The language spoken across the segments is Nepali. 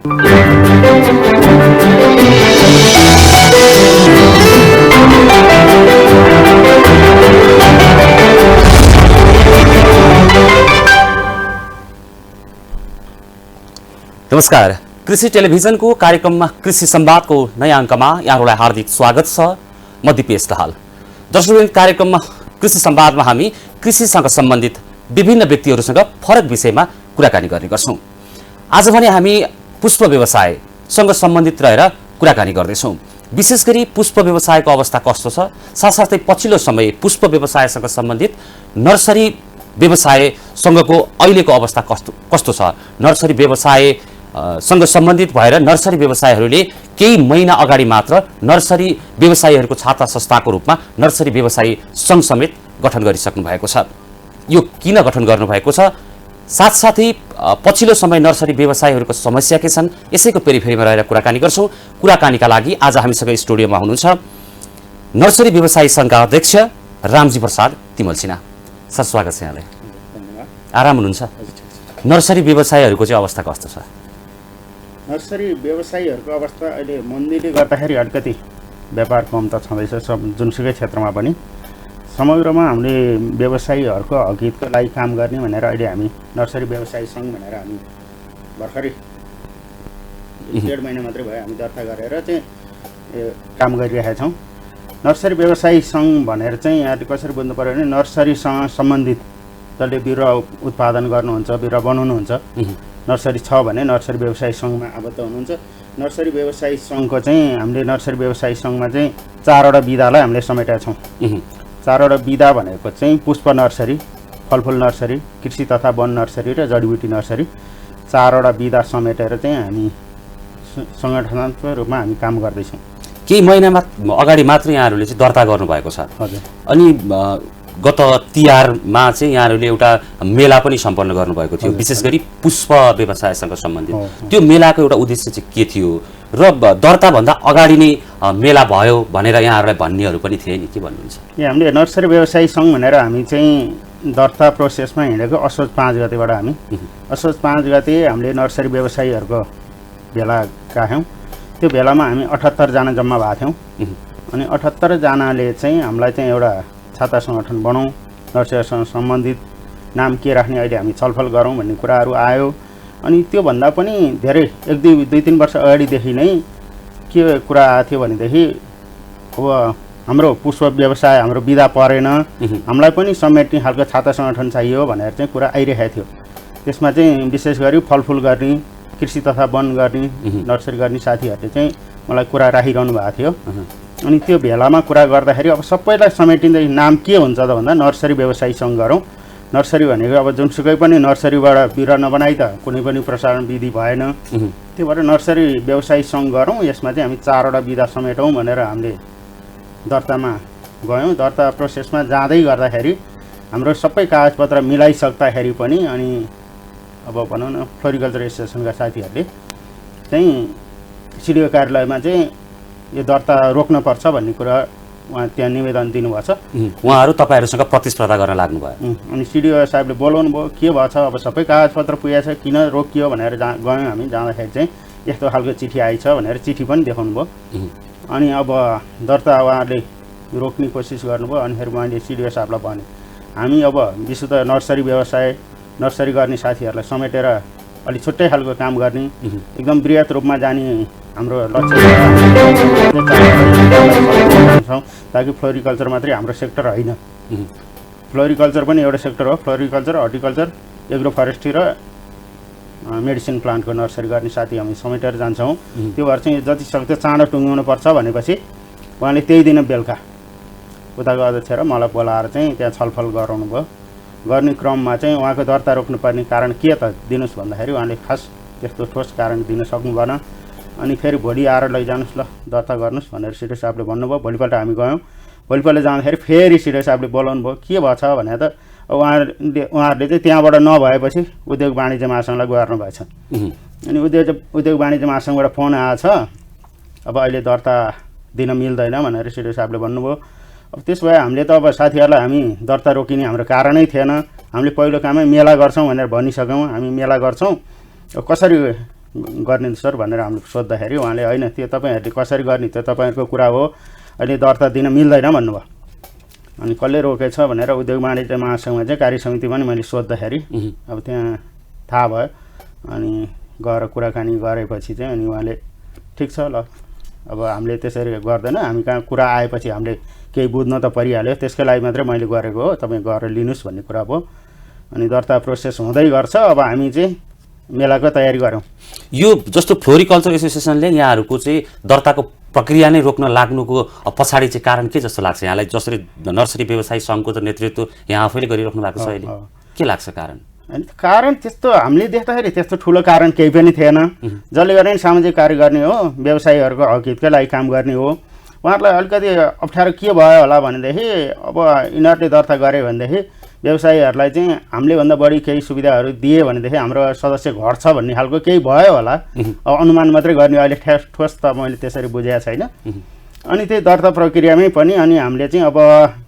नमस्कार, कृषि टेलिभिजनको कार्यक्रममा कृषि संवादको नयाँ अङ्कमा यहाँहरूलाई हार्दिक स्वागत छ। म दिपेश दाहाल। दर्शकवृन्द, कार्यक्रममा कृषि संवादमा हामी कृषिसँग सम्बन्धित विभिन्न व्यक्तिहरूसँग फरक विषयमा कुराकानी गर्ने गर्छौँ। आज भने हामी पुष्प व्यवसायसँग सम्बन्धित रहेर कुराकानी गर्दैछौँ। विशेष गरी पुष्प व्यवसायको अवस्था कस्तो छ, साथसाथै पछिल्लो समय पुष्प व्यवसायसँग सम्बन्धित नर्सरी व्यवसायसँगको अहिलेको अवस्था कस्तो छ, नर्सरी व्यवसाय सँग सम्बन्धित भएर नर्सरी व्यवसायहरूले केही महिना अगाडि मात्र नर्सरी व्यवसायीहरूको छाता संस्थाको रूपमा नर्सरी व्यवसायी सङ्घ समेत गठन गरिसक्नु भएको छ। यो किन गठन गर्नुभएको छ, साथसाथै पछिल्लो समय नर्सरी व्यवसायीहरूको समस्या के छन्, यसैको पेरिफेरीमा रहेर कुराकानी गर्छौँ। कुराकानीका लागि आज हामीसँग स्टुडियोमा हुनुहुन्छ नर्सरी व्यवसायी सङ्घका अध्यक्ष रामजी प्रसाद तिमल सिन्हा। सर, स्वागत छ यहाँलाई। आराम हुनुहुन्छ? नर्सरी व्यवसायीहरूको चाहिँ अवस्था कस्तो छ? नर्सरी व्यवसायीहरूको अवस्था अहिले मन्दीले गर्दाखेरि अलिकति व्यापार कम त छँदैछ जुनसुकै क्षेत्रमा पनि। समग्रमा हामीले व्यवसायीहरूको हकहितको लागि काम गर्ने भनेर अहिले हामी नर्सरी व्यवसायी सङ्घ भनेर हामी भर्खरै 1.5 महिना मात्रै भयो हामी दर्ता गरेर चाहिँ काम गरिरहेका छौँ। नर्सरी व्यवसायी सङ्घ भनेर चाहिँ यहाँले कसरी बुझ्नु पऱ्यो भने नर्सरीसँग सम्बन्धित जसले बिरुवा उत्पादन गर्नुहुन्छ, बिरुवा बनाउनुहुन्छ, नर्सरी छ भने नर्सरी व्यवसायी सङ्घमा आबद्ध हुनुहुन्छ। नर्सरी व्यवसायी सङ्घको चाहिँ हामीले नर्सरी व्यवसायी सङ्घमा चाहिँ 4वटा विधालाई हामीले समेटेका छौँ। 4वटा विधा भनेको चाहिँ पुष्प नर्सरी, फलफुल नर्सरी, कृषि तथा वन नर्सरी र जडीबुटी नर्सरी, 4वटा विधा समेटेर चाहिँ हामी सङ्गठनात्मक रूपमा हामी काम गर्दैछौँ। केही महिनामा अगाडि मात्र यहाँहरूले चाहिँ दर्ता गर्नुभएको छ। हजुर। अनि गत तिहारमा चाहिँ यहाँहरूले एउटा मेला पनि सम्पन्न गर्नुभएको थियो, विशेष गरी पुष्प व्यवसायसँग सम्बन्धित। त्यो मेलाको एउटा उद्देश्य चाहिँ के थियो र दर्ताभन्दा अगाडि नै मेला भयो भनेर यहाँहरूलाई भन्नेहरू पनि थिए नि, के भन्नुहुन्छ? हामीले नर्सरी व्यवसायी सङ्घ भनेर हामी चाहिँ दर्ता प्रोसेसमा हिँडेको असोज 5 गतेबाट हामी असोज 5 गते हामीले नर्सरी व्यवसायीहरूको भेला राख्यौँ। त्यो भेलामा हामी 78 जना जम्मा भएको थियौँ। अनि 78 जनाले चाहिँ हामीलाई चाहिँ एउटा छाता सङ्गठन बनाउँ, नर्सरीसँग सम्बन्धित नाम के राख्ने अहिले हामी छलफल गरौँ भन्ने कुराहरू आयो। अनि त्योभन्दा पनि धेरै 1-2-3 वर्ष अगाडिदेखि नै के कुरा आएको थियो भनेदेखि अब हाम्रो पुष्प व्यवसाय हाम्रो विधा परेन, हामीलाई पनि समेट्ने खालको छाता सङ्गठन चाहियो भनेर चाहिँ कुरा आइरहेको थियो। त्यसमा चाहिँ विशेष गरी फलफुल गर्ने, कृषि तथा वन गर्ने, नर्सरी गर्ने साथीहरूले चाहिँ मलाई कुरा राखिरहनु भएको थियो। अनि त्यो भेलामा कुरा गर्दाखेरि अब सबैलाई समेटिँदै नाम के हुन्छ त भन्दा नर्सरी व्यवसायी सङ्घ गरौँ। नर्सरी भनेको अब जुनसुकै पनि नर्सरीबाट बिरुवा नबनाइ त कुनै पनि प्रसारण विधि भएन। त्यो भएर नर्सरी व्यवसायी सङ्घ गरौँ, यसमा चाहिँ हामी 4वटा विधा समेटौँ भनेर हामीले दर्तामा गयौँ। दर्ता प्रोसेसमा जाँदै गर्दाखेरि हाम्रो सबै कागजपत्र मिलाइसक्दाखेरि पनि अनि अब भनौँ न फ्लोरिकल्चर एसोसिएसनका साथीहरूले चाहिँ सिडिओ कार्यालयमा चाहिँ यो दर्ता रोक्नुपर्छ भन्ने कुरा उहाँ त्यहाँ निवेदन दिनुभएको छ। उहाँहरू तपाईँहरूसँग प्रतिस्पर्धा गर्न लाग्नुभयो। अनि सिडिओ साहबले बोलाउनु भयो, के भएको छ, अब सबै कागजपत्र पुगेको छ, किन रोकियो भनेर गयौँ हामी। जाँदाखेरि चाहिँ यस्तो खालको चिठी आइछ भनेर चिठी पनि देखाउनु भयो। अनि अब दर्ता उहाँहरूले रोक्ने कोसिस गर्नुभयो। अनि फेरि उहाँले सिडिओ साहबलाई भने हामी अब विशुद्ध नर्सरी व्यवसाय नर्सरी गर्ने साथीहरूलाई समेटेर अलिक छुट्टै खालको काम गर्ने, एकदम बृहत रूपमा जाने हाम्रो लक्ष्य छ। ताकि फ्लोरिकल्चर मात्रै हाम्रो सेक्टर होइन, फ्लोरिकल्चर पनि एउटा सेक्टर हो। फ्लोरिकल्चर, हर्टिकल्चर, एग्रो फरेस्ट्री र मेडिसिन प्लान्टको नर्सरी गर्ने साथी हामी समेटेर जान्छौँ। त्यो भएर चाहिँ जति सक्दो चाँडो टुङ्ग्याउनु पर्छ भनेपछि उहाँले त्यही दिन बेलुका उताको अध्यक्ष र मलाई बोलाएर चाहिँ त्यहाँ छलफल गराउनु भयो। गर्ने क्रममा चाहिँ उहाँको दर्ता रोक्नुपर्ने कारण के त दिनुहोस् भन्दाखेरि उहाँले खास त्यस्तो ठोस कारण दिन सक्नु भएन। अनि फेरि भोलि आएर लैजानुहोस्, ल दर्ता गर्नुहोस् भनेर सिडिओ साहबले भन्नुभयो। भोलिपल्ट हामी गयौँ। भोलिपल्ट जाँदाखेरि फेरि सिडिओ साहबले बोलाउनु भयो। के भएछ भने त उहाँहरूले चाहिँ त्यहाँबाट नभएपछि उद्योग वाणिज्य महासङ्घलाई गुहार्नु भएछ। अनि उद्योग वाणिज्य महासङ्घबाट फोन आएछ, अब अहिले दर्ता दिन मिल्दैन भनेर सिडिओ साहबले भन्नुभयो। अब त्यसो भए हामीले त अब साथीहरूलाई हामी दर्ता रोकिने हाम्रो कारणै थिएन। हामीले पहिलो कामै मेला गर्छौँ भनेर भनिसक्यौँ। हामी मेला गर्छौँ, कसरी गर्ने सर भनेर हामीले सोद्धाखेरि उहाँले होइन त्यो तपाईँहरूले कसरी गर्ने त्यो तपाईँहरूको कुरा हो, अहिले दर्ता दिन मिल्दैन भन्नुभयो। अनि कसले रोकेछ भनेर उद्योग वाणिज्य महासङ्घमा चाहिँ कार्य समितिमा नि मैले सोद्धाखेरि अब त्यहाँ थाहा भयो। अनि गएर कुराकानी गरेपछि चाहिँ अनि उहाँले ठिक छ ल अब हामीले त्यसरी गर्दैन, हामी कहाँ कुरा आएपछि हामीले केही बुझ्न त परिहाल्यो, त्यसकै लागि मात्रै मैले गरेको हो, तपाईँ गएर लिनुहोस् भन्ने कुरा भयो। अनि दर्ता प्रोसेस हुँदै गर्छ। अब हामी चाहिँ मेलाको तयारी गऱ्यौँ। यो जस्तो फ्लोरिकल्चर एसोसिएसनले यहाँहरूको चाहिँ दर्ताको प्रक्रिया नै रोक्न लाग्नुको पछाडि चाहिँ कारण के जस्तो लाग्छ यहाँलाई? जसरी नर्सरी व्यवसायी सङ्घको त नेतृत्व यहाँ आफैले गरिराख्नु भएको छ अहिले, के लाग्छ कारण? अनि कारण त्यस्तो हामीले देख्दाखेरि त्यस्तो ठुलो कारण केही पनि थिएन। जसले गर्ने सामाजिक कार्य गर्ने हो, व्यवसायीहरूको हकहितकै लागि काम गर्ने हो। उहाँहरूलाई अलिकति अप्ठ्यारो के भयो होला भनेदेखि अब यिनीहरूले दर्ता गऱ्यो भनेदेखि व्यवसायीहरूलाई चाहिँ हामीले भन्दा बढी केही सुविधाहरू दिए भनेदेखि हाम्रो सदस्य घट्छ भन्ने खालको केही भयो होला। अब अनुमान मात्रै गर्ने, अहिले ठोस त मैले त्यसरी बुझेको छैन। अनि त्यही दर्ता प्रक्रियामै पनि अनि हामीले चाहिँ अब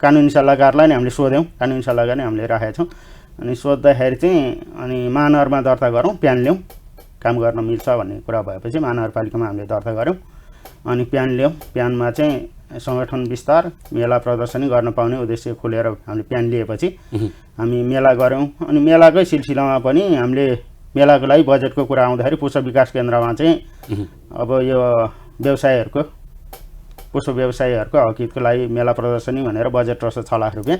कानुनी सल्लाहकारलाई नै हामीले सोध्यौँ, कानुनी सल्लाहकार नै हामीले राखेका छौँ। अनि सोद्धाखेरि चाहिँ अनि महानगरमा दर्ता गरौँ, प्यान ल्याउँ, काम गर्न मिल्छ भन्ने कुरा भएपछि महानगरपालिकामा हामीले दर्ता गऱ्यौँ। अनि प्यान ल्याउँ, प्यानमा चाहिँ सङ्गठन विस्तार, मेला प्रदर्शनी गर्न पाउने उद्देश्य खोलेर हामीले प्यान लिएपछि हामी मेला गऱ्यौँ। अनि मेलाकै सिलसिलामा पनि हामीले मेलाको लागि बजेटको कुरा आउँदाखेरि पुष्प विकास केन्द्रमा चाहिँ अब यो व्यवसायीहरूको पुष्प व्यवसायीहरूको हकहितको लागि मेला प्रदर्शनी भनेर बजेट रहेछ 6 लाख रुपियाँ।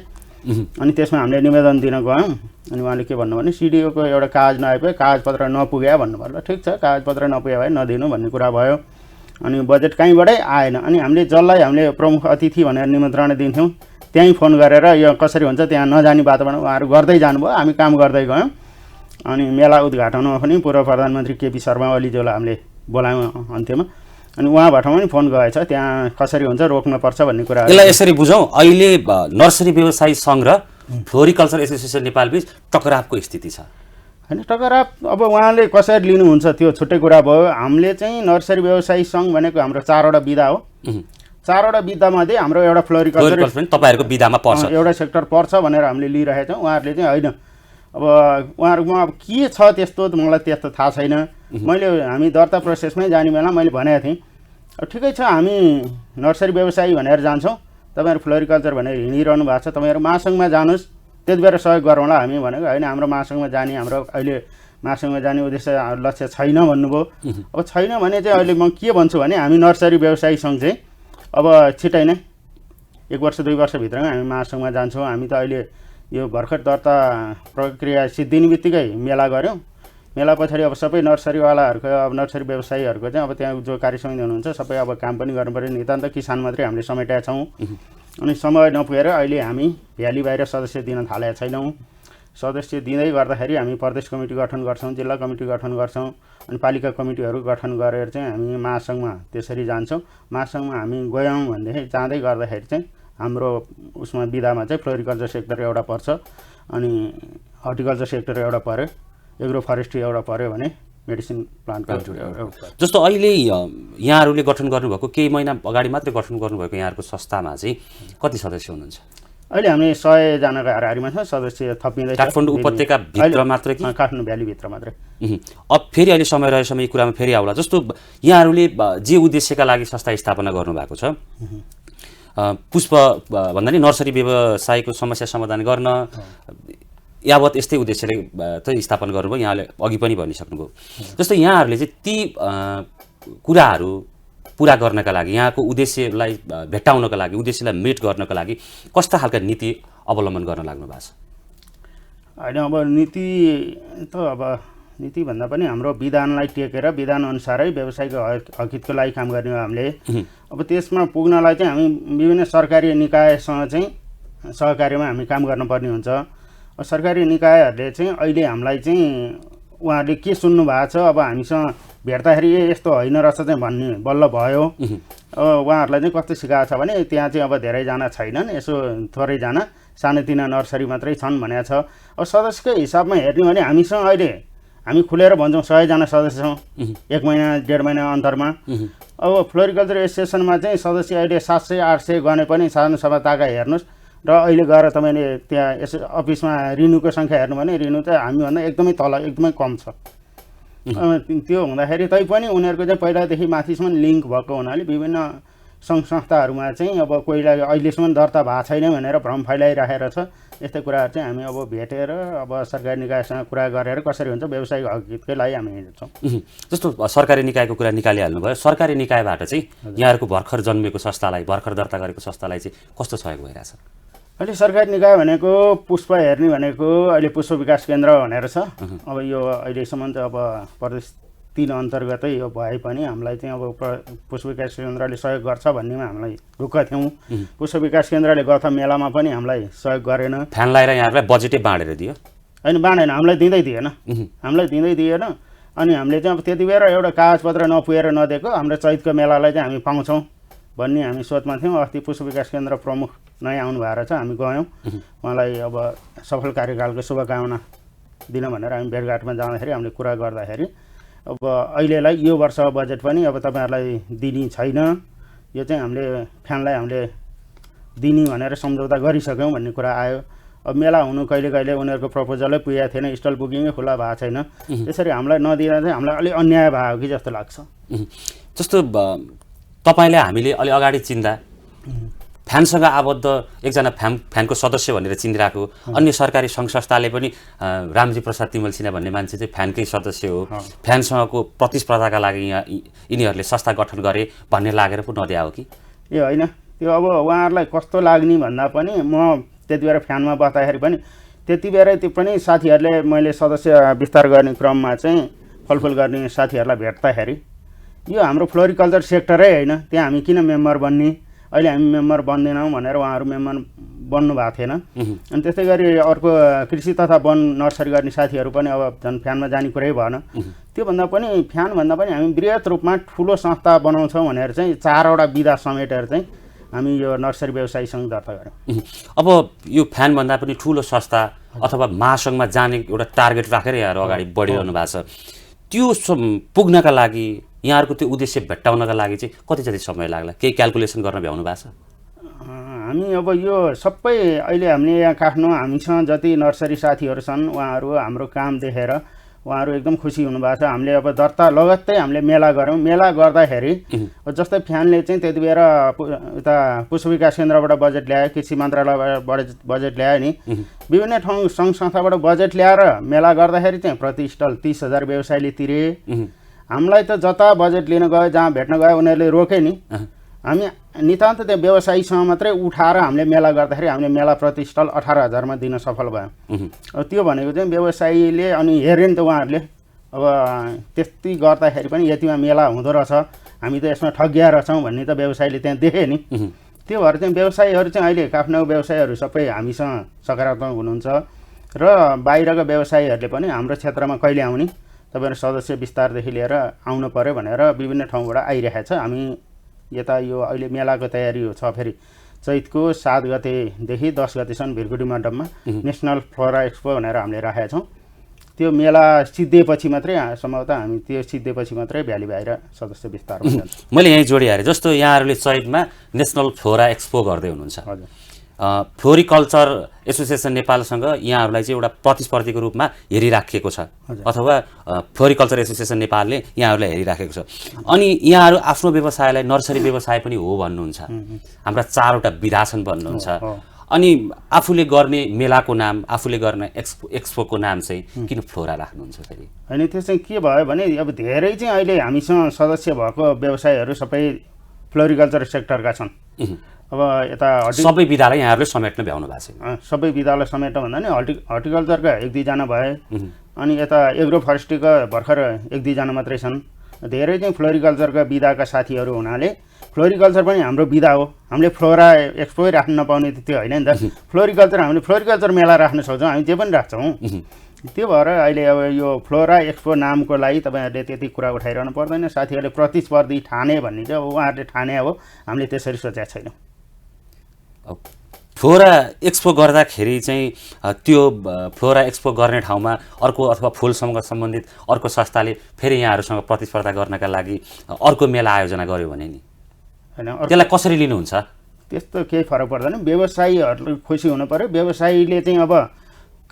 अनि त्यसमा हामीले निवेदन दिन गयौँ। अनि उहाँले के भन्नु भने सिडिओको एउटा कागज नआएपछि कागजपत्र नपुग्यो भन्नुभयो। ल ठिक छ, कागजपत्र नपुग्यो भए नदिनु भन्ने कुरा भयो। अनि बजेट कहीँबाटै आएन। अनि हामीले जसलाई हामीले प्रमुख अतिथि भनेर निमन्त्रणा दिन्थ्यौँ त्यहीँ फोन गरेर यो कसरी हुन्छ त्यहाँ नजाने वातावरण उहाँहरू गर्दै जानुभयो, हामी काम गर्दै गयौँ। अनि मेला उद्घाटनमा पनि पूर्व प्रधानमन्त्री केपी शर्मा ओलीज्यूलाई हामीले बोलायौँ अन्त्यमा। अनि उहाँबाट पनि फोन गएछ त्यहाँ कसरी हुन्छ रोक्नुपर्छ भन्ने कुरा। यसलाई यसरी बुझौँ, अहिले नर्सरी व्यवसायी सङ्घ र फ्लोरिकल्चर एसोसिएसन नेपालबीच टकरावको स्थिति छ होइन? टकराव अब उहाँले कसरी लिनुहुन्छ त्यो छुट्टै कुरा भयो। हामीले चाहिँ नर्सरी व्यवसायी सङ्घ भनेको हाम्रो 4वटा विधा हो। 4वटा विधामध्ये हाम्रो एउटा फ्लोरिकल्चर तपाईँहरूको विधामा पर्छ, एउटा सेक्टर पर्छ भनेर हामीले लिइरहेका छौँ। उहाँहरूले चाहिँ होइन अब उहाँहरूकोमा अब के छ त्यस्तो मलाई त्यस्तो थाहा छैन। हामी दर्ता प्रोसेसमै जाने बेला मैले भनेको थिएँ अब ठिकै छ हामी नर्सरी व्यवसायी भनेर जान्छौँ, तपाईँहरू फ्लोरिकल्चर भनेर हिँडिरहनु भएको छ, तपाईँहरू महासङ्घमा जानुहोस्, त्यति बेर सहयोग गरौँला हामी भनेको। होइन हाम्रो महासङ्घमा जाने, हाम्रो अहिले महासङ्घमा जाने उद्देश्य लक्ष्य छैन भन्नुभयो। अब छैन भने चाहिँ अहिले म के भन्छु भने हामी नर्सरी व्यवसायी सङ्घ चाहिँ अब छिटै नै 1 वर्ष 2 वर्षभित्रमा हामी महासङ्घमा जान्छौँ। हामी त अहिले यो भर्खर दर्ता प्रक्रिया सिद्धिने बित्तिकै मेला गऱ्यौँ। मेला पछाडि अब सबै नर्सरीवालाहरूको अब नर्सरी व्यवसायीहरूको चाहिँ अब त्यहाँ जो कार्य समिति हुनुहुन्छ सबै अब काम पनि गर्नु पऱ्यो। नितान्त किसान मात्रै हामीले समेटेका छौँ। अनि समय नपुगेर अहिले हामी भ्याली बाहिर सदस्य दिन थालेका छैनौँ। सदस्य दिँदै गर्दाखेरि हामी प्रदेश कमिटी गठन गर्छौँ, जिल्ला कमिटी गठन गर्छौँ, अनि पालिका कमिटीहरू गठन गरेर चाहिँ हामी महासङ्घमा त्यसरी जान्छौँ। महासङ्घमा हामी गयौँ भनेदेखि जाँदै गर्दाखेरि चाहिँ हाम्रो उसमा विधामा चाहिँ फ्लोरिकल्चर सेक्टर एउटा पर्छ, अनि हर्टिकल्चर सेक्टर एउटा पऱ्यो, एग्रो फरेस्ट्री एउटा पऱ्यो भने मेडिसिन प्लान्ट जस्तो अहिले यहाँहरूले गठन गर्नुभएको केही महिना अगाडि मात्रै गठन गर्नुभएको यहाँहरूको संस्थामा चाहिँ कति सदस्य हुनुहुन्छ? अहिले हामी 100 जनाको हाराहारीमा छ, सदस्य थपिँदैछ। काठमाडौँ उपत्यका भित्र मात्र कि काठमाडौँ भ्यालीभित्र मात्रै? अब फेरि अहिले समय रहेसम्म यी कुरामा फेरि आउला। जस्तो यहाँहरूले जे उद्देश्यका लागि संस्था स्थापना गर्नुभएको छ, पुष्प भन्दा नि नर्सरी व्यवसायको समस्या समाधान गर्न यावत यस्तै उद्देश्यले चाहिँ स्थापना गर्नुभयो, यहाँले अघि पनि भनिसक्नुभयो। जस्तो यहाँहरूले चाहिँ ती कुराहरू पुरा गर्नका लागि, यहाँको उद्देश्यलाई भेट्टाउनका लागि, उद्देश्यलाई मिट गर्नका लागि कस्ता खालका नीति अवलम्बन गर्न लाग्नु भएको छ? होइन अब नीति त अब नीति भन्दा पनि हाम्रो विधानलाई टेकेर विधानअनुसारै व्यवसायको हकहितको लागि काम गर्ने हो हामीले। अब त्यसमा पुग्नलाई चाहिँ हामी विभिन्न सरकारी निकायसँग चाहिँ सहकार्यमा हामी काम गर्नुपर्ने हुन्छ। सरकारी निकायहरूले चाहिँ अहिले हामीलाई चाहिँ उहाँहरूले के सुन्नु भएको छ, अब हामीसँग भेट्दाखेरि यस्तो होइन रहेछ चाहिँ भन्ने बल्ल भयो। अब उहाँहरूलाई चाहिँ कस्तो सिकाएको छ भने त्यहाँ चाहिँ अब धेरैजना छैनन्, यसो थोरैजना सानोतिना नर्सरी मात्रै छन् भनेको छ। अब सदस्यकै हिसाबमा हेर्ने भने हामीसँग अहिले हामी खुलेर भन्छौँ 100 जना सदस्य छौँ 1 महिना 1.5 महिना अन्तरमा। अब फ्लोरिकल्चर एसोसिएसनमा चाहिँ सदस्य अहिले 700-800 गने पनि सानो सभाताका हेर्नुहोस्, र अहिले गएर तपाईँले त्यहाँ अफिसमा रिन्युको सङ्ख्या हेर्नु भने रिन्यु चाहिँ हामीभन्दा एकदमै तल, एकदमै कम छ। त्यो हुँदाखेरि तैपनि उनीहरूको चाहिँ पहिलादेखि माथिसम्म लिङ्क भएको हुनाले विभिन्न सङ्घ संस्थाहरूमा चाहिँ अब कोहीलाई अहिलेसम्म दर्ता भएको छैन भनेर भ्रम फैलाइराखेर छ। यस्तै कुराहरू चाहिँ हामी अब भेटेर अब सरकारी निकायसँग कुरा गरेर कसरी हुन्छ व्यावसायिक हकहितकै लागि हामी हिँड्छौँ। जस्तो सरकारी निकायको कुरा निकालिहाल्नुभयो, सरकारी निकायबाट चाहिँ यहाँहरूको भर्खर जन्मेको संस्थालाई, भर्खर दर्ता गरेको संस्थालाई चाहिँ कस्तो सहयोग भइरहेछ? अहिले सरकारी निकाय भनेको पुष्प हेर्ने भनेको अहिले पुष्प विकास केन्द्र भनेर छ। अब यो अहिलेसम्म चाहिँ अब प्रदेश 3 अन्तर्गतै यो भए पनि हामीलाई चाहिँ अब पुष्प विकास केन्द्रले सहयोग गर्छ भन्नेमा हामीलाई ढुक्क थियौँ। पुष्प विकास केन्द्रले गत मेलामा पनि हामीलाई सहयोग गरेन। फ्यान लगाएर यहाँहरूलाई बजेटै बाँडेर दियो? होइन, बाँडेन, हामीलाई दिँदै दिएन। अनि हामीले चाहिँ अब त्यति बेर एउटा कागजपत्र नपुगेर नदिएको हाम्रो चैतको मेलालाई चाहिँ हामी पाउँछौँ भन्ने हामी सोचमा थियौँ। अस्ति पुष्प विकास केन्द्र प्रमुख नयाँ आउनु भएर छ, हामी गयौँ उहाँलाई अब सफल कार्यकालको शुभकामना दिन भनेर हामी भेटघाटमा जाँदाखेरि हामीले कुरा गर्दाखेरि अब अहिलेलाई यो वर्ष बजेट पनि अब तपाईँहरूलाई दिने छैन, यो चाहिँ हामीले फ्यानलाई हामीले दिने भनेर सम्झौता गरिसक्यौँ भन्ने कुरा आयो। अब मेला हुनु कहिले कहिले उनीहरूको प्रपोजलै पुगेको थिएन, स्टल बुकिङै खुल्ला भएको छैन। त्यसरी हामीलाई नदिँदा चाहिँ हामीलाई अलिक अन्याय भयो कि जस्तो लाग्छ। जस्तो तपाईँले हामीले अलि अगाडि चिन्दा फ्यानसँग आबद्ध एकजना फ्यानको सदस्य भनेर चिनिरहेको अन्य सरकारी सङ्घ संस्थाले पनि रामजी प्रसाद तिमल सिन्हा भन्ने मान्छे चाहिँ फ्यानकै सदस्य हो, फ्यानसँगको प्रतिस्पर्धाका लागि यहाँ यिनीहरूले संस्था गठन गरे भन्ने लागेर पो नदिया हो कि? ए होइन, त्यो अब उहाँहरूलाई कस्तो लाग्ने भन्दा पनि म त्यति बेर फ्यानमा बस्दाखेरि पनि त्यति बेर त्यो पनि साथीहरूले मैले सदस्य विस्तार गर्ने क्रममा चाहिँ फलफुल गर्ने साथीहरूलाई भेट्दाखेरि यो हाम्रो फ्लोरिकल्चर सेक्टरै होइन, त्यहाँ हामी किन मेम्बर बन्ने, अहिले हामी मेम्बर बन्दैनौँ भनेर उहाँहरू मेम्बर बन्नु भएको थिएन। अनि त्यस्तै गरी अर्को कृषि तथा वन नर्सरी गर्ने साथीहरू पनि अब झन् फ्यानमा जाने कुरै भएन। त्योभन्दा पनि फ्यानभन्दा पनि हामी बृहत रूपमा ठुलो संस्था बनाउँछौँ भनेर चाहिँ 4वटा विधा समेटेर चाहिँ हामी यो नर्सरी व्यवसायी सङ्घ दर्ता गऱ्यौँ। अब यो फ्यानभन्दा पनि ठुलो संस्था अथवा महासङ्घमा जाने एउटा टार्गेट राखेर यहाँहरू अगाडि बढिरहनु भएको छ। त्यो पुग्नका लागि यहाँहरूको त्यो उद्देश्य भेट्टाउनका लागि चाहिँ कति जति समय लाग्ला, केही क्यालकुलेसन गर्न भ्याउनु भएको छ? हामी अब यो सबै अहिले हामीले यहाँ काठमाडौँ हामीसँग जति नर्सरी साथीहरू छन् उहाँहरू हाम्रो काम देखेर उहाँहरू एकदम खुसी हुनुभएको छ। हामीले अब दर्ता लगत्तै हामीले मेला गऱ्यौँ। मेला गर्दाखेरि जस्तै फ्यानले चाहिँ त्यति बेर उता पुष्प विकास केन्द्रबाट बजेट ल्यायो, कृषि मन्त्रालयबाट बजेट ल्यायो नि, विभिन्न ठाउँ सङ्घ संस्थाबाट बजेट ल्याएर मेला गर्दाखेरि चाहिँ प्रति स्टल 30,000 व्यवसायले तिरे। हामीलाई त जता बजेट लिन गयो, जहाँ भेट्न गयो उनीहरूले रोके नि। हामी नितान्त त्यो व्यवसायीसँग मात्रै उठाएर हामीले मेला गर्दाखेरि हामीले मेला प्रति स्टल 18,000मा दिन सफल भयौँ। अब त्यो भनेको चाहिँ व्यवसायीले अनि हेरे नि त उहाँहरूले, अब त्यति गर्दाखेरि पनि यतिमा मेला हुँदो रहेछ, हामी त यसमा ठगिया रहेछौँ भन्ने त व्यवसायीले त्यहाँ देखे नि। त्यो भएर चाहिँ व्यवसायीहरू चाहिँ अहिले काठमाडौँ व्यवसायीहरू सबै हामीसँग सकारात्मक हुनुहुन्छ र बाहिरका व्यवसायीहरूले पनि हाम्रो क्षेत्रमा कहिले आउने, तपाईँहरू सदस्य विस्तारदेखि लिएर आउनु पर्यो भनेर विभिन्न ठाउँबाट आइरहेको छ। हामी यता यो अहिले मेलाको तयारी छ, फेरि चैतको 7 गतेदेखि 10 गतेसम्म भिरकुटी मण्डपमा नेसनल फ्लोरा एक्सपो भनेर हामीले राखेका छौँ। त्यो मेला सिद्धिएपछि मात्रै सम्भवतः हामी त्यो सिद्धिएपछि मात्रै भ्याली बाहिर सदस्य विस्तार हुन्छ। मैले यहीँ जोडिहालेँ, जस्तो यहाँहरूले चैतमा नेसनल फ्लोरा एक्सपो गर्दै हुनुहुन्छ। हजुर, फ्लोरिकल्चर एसोसिएसन नेपालसँग यहाँहरूलाई चाहिँ एउटा प्रतिस्पर्धीको रूपमा हेरिराखिएको छ अथवा फ्लोरिकल्चर एसोसिएसन नेपालले यहाँहरूलाई हेरिराखेको छ। अनि यहाँहरू आफ्नो व्यवसायलाई नर्सरी व्यवसाय पनि हो भन्नुहुन्छ, हाम्रा 4वटा विधा छन् भन्नुहुन्छ। अनि आफूले गर्ने मेलाको नाम, आफूले गर्ने एक्सपोको नाम चाहिँ किन फ्लोरा राख्नुहुन्छ फेरि? होइन, त्यो चाहिँ के भयो भने अब धेरै चाहिँ अहिले हामीसँग सदस्य भएको व्यवसायहरू सबै फ्लोरिकल्चर सेक्टरका छन्। अब यता सबै विधालाई यहाँहरूले समेट्न भ्याउनु भएको छैन। सबै विधालाई समेट्न भन्दा नि हर्टिकल्चरका 1-2जना भए, अनि यता एग्रो फरेस्ट्रीका भर्खर 1-2जना मात्रै छन्। धेरै चाहिँ फ्लोरिकल्चरका विधाका साथीहरू हुनाले फ्लोरिकल्चर पनि हाम्रो विधा हो। हामीले फ्लोरा एक्सपो राख्न नपाउने त त्यो होइन नि त। फ्लोरिकल्चर हामीले फ्लोरिकल्चर मेला राख्न सक्छौँ, हामी जे पनि राख्छौँ। त्यो भएर अहिले अब यो फ्लोरा एक्सपो नामको लागि तपाईँहरूले त्यति कुरा उठाइरहनु पर्दैन। साथीहरूले प्रतिस्पर्धी ठाने भन्ने चाहिँ अब उहाँहरूले ठाने हो, हामीले त्यसरी सोचेका छैनौँ। फ्लोरा एक्सपो गर्दाखेरि चाहिँ त्यो फ्लोरा एक्सपो गर्ने ठाउँमा अर्को अथवा फुलसँग सम्बन्धित अर्को संस्थाले फेरि यहाँहरूसँग प्रतिस्पर्धा गर्नका लागि अर्को मेला आयोजना गर्यो भने नि होइन, त्यसलाई कसरी लिनुहुन्छ? त्यस्तो केही फरक पर्दैन। व्यवसायीहरूले खुसी हुनु पर्यो। व्यवसायीले चाहिँ अब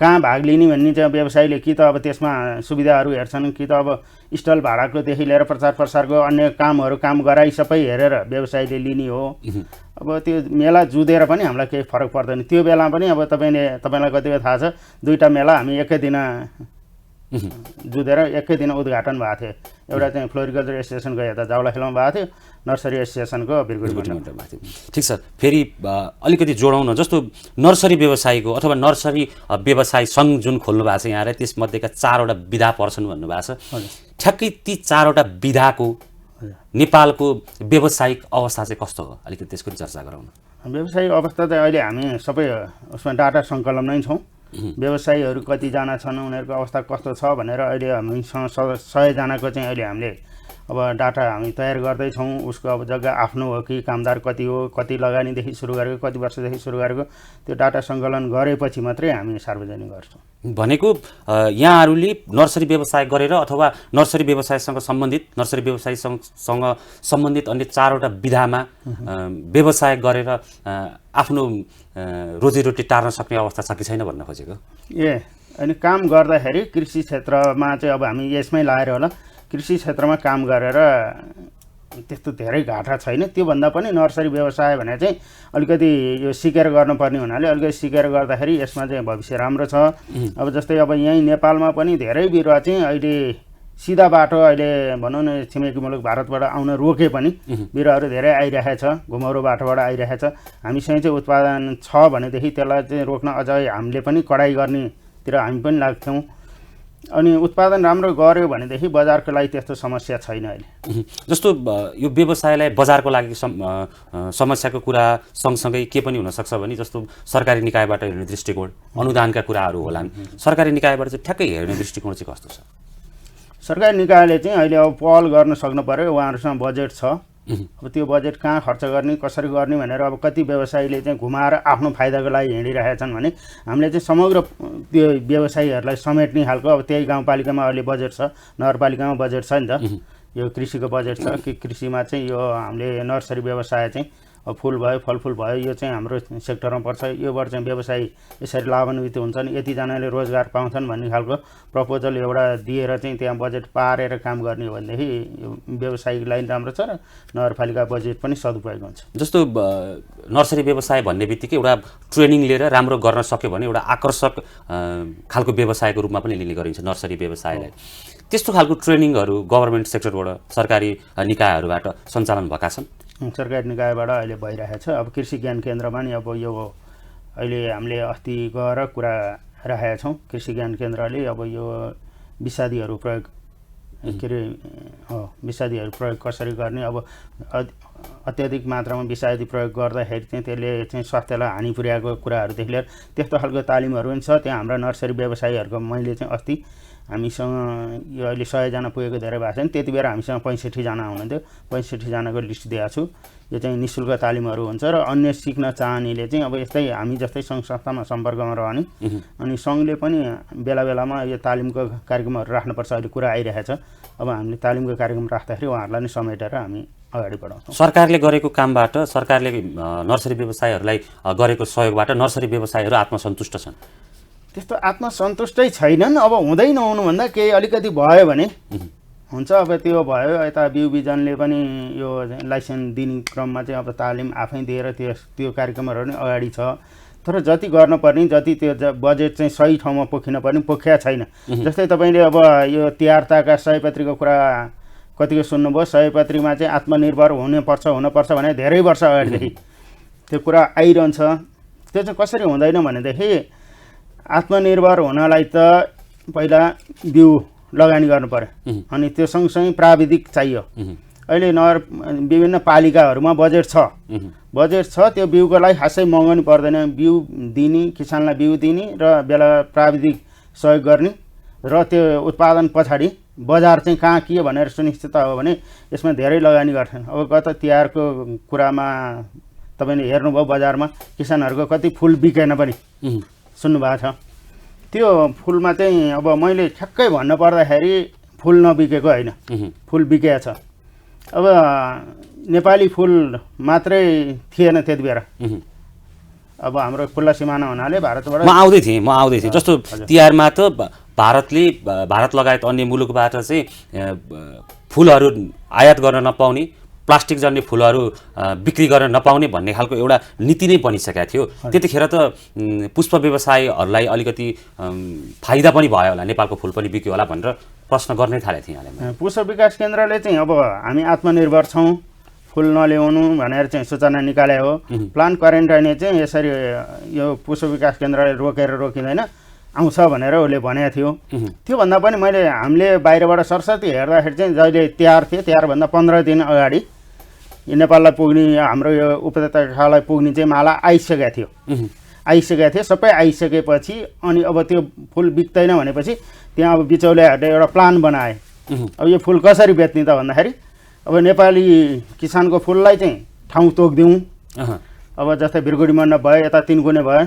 कहाँ भाग लिने भन्ने चाहिँ व्यवसायीले कि त अब त्यसमा सुविधाहरू हेर्छन् कि त अब स्टल भाडाकोदेखि लिएर प्रचार प्रसारको अन्य काम गराइ सबै हेरेर व्यवसायीले लिने हो। अब त्यो मेला जुधेर पनि हामीलाई केही फरक पर्दैन। त्यो बेला पनि अब तपाईँलाई कतिको थाहा छ, 2टा मेला हामी एकै दिन जुधेर एकै दिन उद्घाटन भएको थियो। एउटा चाहिँ फ्लोरिकल्चर एसोसिएसनको यता जाउलाखेलमा भएको थियो, नर्सरी एसोसिएसनको बिरगुडी मण्डलमा थियो। ठिक छ, फेरि अलिकति जोडौँ न। जस्तो नर्सरी व्यवसायीको अथवा नर्सरी व्यवसाय सङ्घ जुन खोल्नु भएको छ यहाँले, त्यसमध्येका 4वटा विधा पर्छन् भन्नुभएको छ। ठ्याक्कै ती 4वटा विधाको नेपालको व्यावसायिक अवस्था चाहिँ कस्तो हो, अलिकति त्यसको चर्चा गरौँ न। व्यावसायिक अवस्था चाहिँ अहिले हामी सबै उसमा डाटा सङ्कलनमै छौँ। व्यवसायीहरू कतिजना छन्, उनीहरूको अवस्था कस्तो छ भनेर अहिले हामीसँग 100 जनाको चाहिँ अहिले हामीले अब डाटा हामी तयार गर्दैछौँ। उसको अब जग्गा आफ्नो हो कि कामदार कति हो, कति लगानीदेखि सुरु गरेको, कति वर्षदेखि सुरु गरेको, त्यो डाटा सङ्कलन गरेपछि मात्रै हामी सार्वजनिक गर्छौँ। भनेको यहाँहरूले नर्सरी व्यवसाय गरेर अथवा नर्सरी व्यवसायसँग सम्बन्धित नर्सरी व्यवसायसँग सम्बन्धित अन्य 4वटा विधामा व्यवसाय गरेर आफ्नो रोजीरोटी टार्न सक्ने अवस्था छ कि छैन भन्न खोजेको। अनि काम गर्दाखेरि कृषि क्षेत्रमा चाहिँ अब हामी यसमै लाएर होला, कृषि क्षेत्रमा काम गरेर त्यस्तो धेरै घाटा छैन। त्योभन्दा पनि नर्सरी व्यवसाय भने चाहिँ अलिकति यो सिकेर गर्नुपर्ने हुनाले अलिकति सिकेर गर्दाखेरि यसमा चाहिँ भविष्य राम्रो छ। अब जस्तै अब यहीँ नेपालमा पनि धेरै बिरुवा चाहिँ अहिले सिधा बाटो अहिले भनौँ न छिमेकी मुलुक भारतबाट आउन रोके पनि बिरुवाहरू धेरै आइरहेछ, घुमौरो बाटोबाट आइरहेछ। हामीसँग चाहिँ उत्पादन छ भनेदेखि त्यसलाई चाहिँ रोक्न अझै हामीले पनि कडाइ गर्नेतिर हामी पनि लाग्छौँ। अनि उत्पादन राम्रो गर्यो भनेदेखि बजारको लागि त्यस्तो समस्या छैन अहिले। जस्तो यो व्यवसायलाई बजारको लागि समस्याको कुरा सँगसँगै के पनि हुनसक्छ भने जस्तो सरकारी निकायबाट हेर्ने दृष्टिकोण, अनुदानका कुराहरू होलान्। सरकारी निकायबाट चाहिँ ठ्याक्कै हेर्ने दृष्टिकोण चाहिँ कस्तो छ? सरकारी निकायले चाहिँ अहिले अब पहल गर्न सक्नु पर्यो। उहाँहरूसँग बजेट छ, अब त्यो बजेट कहाँ खर्च गर्ने, कसरी गर्ने भनेर अब कति व्यवसायीले चाहिँ घुमाएर आफ्नो फाइदाको लागि हिँडिरहेछन् भने हामीले चाहिँ समग्र त्यो व्यवसायीहरूलाई समेट्ने खालको अब त्यही गाउँपालिकामा अहिले बजेट छ, नगरपालिकामा बजेट छ नि त। यो कृषिको बजेट छ कि कृषिमा चाहिँ यो हामीले नर्सरी व्यवसाय चाहिँ अब फुल भयो, फलफुल भयो, यो चाहिँ हाम्रो सेक्टरमा पर्छ, योबाट चाहिँ व्यवसायी यसरी लाभान्वित हुन्छन्, यतिजनाले रोजगार पाउँछन् भन्ने खालको प्रपोजल एउटा दिएर चाहिँ त्यहाँ बजेट पारेर काम गर्ने हो भनेदेखि यो व्यवसायिक लाइन राम्रो छ र नगरपालिका बजेट पनि सदुपयोग हुन्छ। जस्तो नर्सरी व्यवसाय भन्ने बित्तिकै एउटा ट्रेनिङ लिएर राम्रो गर्न सक्यो भने एउटा आकर्षक खालको व्यवसायको रूपमा पनि लिने गरिन्छ नर्सरी व्यवसायलाई। त्यस्तो खालको ट्रेनिङहरू गभर्मेन्ट सेक्टरबाट, सरकारी निकायहरूबाट सञ्चालन भएका छन्? सरकारी निकायबाट अहिले भइरहेछ। अब कृषि ज्ञान केन्द्रमा नि अब यो अहिले हामीले अस्ति गएर कुरा राखेका छौँ। कृषि ज्ञान केन्द्रले अब यो विषादीहरू प्रयोग के अरे विषादीहरू प्रयोग कसरी गर्ने, अब अत्याधिक मात्रामा विषादी प्रयोग गर्दाखेरि चाहिँ त्यसले चाहिँ स्वास्थ्यलाई हानि पुर्याएको कुराहरूदेखि लिएर त्यस्तो खालको तालिमहरू पनि छ। त्यहाँ हाम्रा नर्सरी व्यवसायीहरूको मैले चाहिँ अस्ति हामीसँग यो अहिले 100 जना पुगेको धेरै भएको छैन, त्यति बेला हामीसँग 65 जना आउनुहुन्थ्यो। 65 जनाको लिस्ट दिएको छु। यो चाहिँ निःशुल्क तालिमहरू हुन्छ र अन्य सिक्न चाहनेले चाहिँ अब यस्तै हामी जस्तै सङ्घ संस्थामा सम्पर्कमा रहने, अनि सङ्घले पनि बेला बेलामा यो तालिमको कार्यक्रमहरू राख्नुपर्छ। अहिले कुरा आइरहेछ। अब हामीले तालिमको कार्यक्रम राख्दाखेरि उहाँहरूलाई नै समेटेर हामी अगाडि बढाउँछौँ। सरकारले गरेको कामबाट, सरकारले नर्सरी व्यवसायहरूलाई गरेको सहयोगबाट नर्सरी व्यवसायहरू आत्मसन्तुष्ट छन्? त्यस्तो आत्मसन्तुष्टै छैनन्। अब हुँदै नहुनुभन्दा केही अलिकति भयो भने हुन्छ। अब त्यो भयो, यता बिउ बिजनले पनि यो लाइसेन्स दिने क्रममा चाहिँ अब तालिम आफै दिएर त्यो कार्यक्रमहरू पनि अगाडि छ। तर जति गर्नुपर्ने, जति त्यो बजेट चाहिँ सही ठाउँमा पोखिन पर्ने पोख्या छैन। जस्तै तपाईँले अब यो तिहारताका सयपत्रीको कुरा कतिको सुन्नुभयो। सयपत्रीमा चाहिँ आत्मनिर्भर हुनुपर्छ भने धेरै वर्ष अगाडिदेखि त्यो कुरा आइरहन्छ। त्यो चाहिँ कसरी हुँदैन भनेदेखि आत्मनिर्भर हुनलाई त पहिला बिउ लगानी गर्नु पर्यो, अनि त्यो सँगसँगै प्राविधिक चाहियो। अहिले विभिन्न पालिकाहरूमा बजेट छ, त्यो बिउको लागि खासै महँगो पर्दैन। बिउ दिने, किसानलाई बिउ दिने र बेला प्राविधिक सहयोग गर्ने र त्यो उत्पादन पछाडि बजार चाहिँ कहाँ के भनेर सुनिश्चित हो भने यसमा धेरै लगानी गर्छन्। अब गत तिहारको कुरामा तपाईँले हेर्नुभयो, बजारमा किसानहरूको कति फुल बिकेन पनि सुन्नुभएको छ। त्यो फुलमा चाहिँ अब मैले ठ्याक्कै भन्नु पर्दाखेरि फुल नबिकेको होइन, फुल बिकेको छ। अब नेपाली फुल मात्रै थिएन त्यति बेला। अब हाम्रो खुल्ला सिमाना हुनाले भारतबाट म आउँदै थिएँ जस्तो तिहारमा त भारत लगायत अन्य मुलुकबाट चाहिँ फुलहरू आयात गर्न नपाउने, प्लास्टिक जन्य फुलहरू बिक्री गर्न नपाउने भन्ने खालको एउटा नीति नै बनिसकेको थियो। त्यतिखेर त पुष्प व्यवसायहरूलाई अलिकति फाइदा पनि भयो होला, नेपालको फुल पनि बिक्यो होला भनेर प्रश्न गर्नै थालेको थिएँ यहाँले। पुष्प विकास केन्द्रले चाहिँ अब हामी आत्मनिर्भर छौँ, फुल नल्याउनु भनेर चाहिँ सूचना निकाले हो। प्लान्ट क्वारेन्टाइनले चाहिँ यसरी यो पुष्प विकास केन्द्रले रोकिँदैन, आउँछ भनेर उसले भनेको थियो। त्योभन्दा पनि हामीले बाहिरबाट सरस्वती हेर्दाखेरि चाहिँ जहिले तिहार थियो, तिहारभन्दा 15 दिन अगाडि नेपाललाई पुग्ने, हाम्रो यो उपत्यकालाई पुग्ने चाहिँ माला आइसकेको थियो। सबै आइसकेपछि अनि अब त्यो फुल बिक्दैन भनेपछि त्यहाँ अब बिचौलियाहरूले एउटा प्लान बनाए। अब यो फुल कसरी बेच्ने त भन्दाखेरि अब नेपाली किसानको फुललाई चाहिँ ठाउँ तोकिदिउँ। अब जस्तै भिरगुडी मण्डप भयो, यता तिनकुने भयो,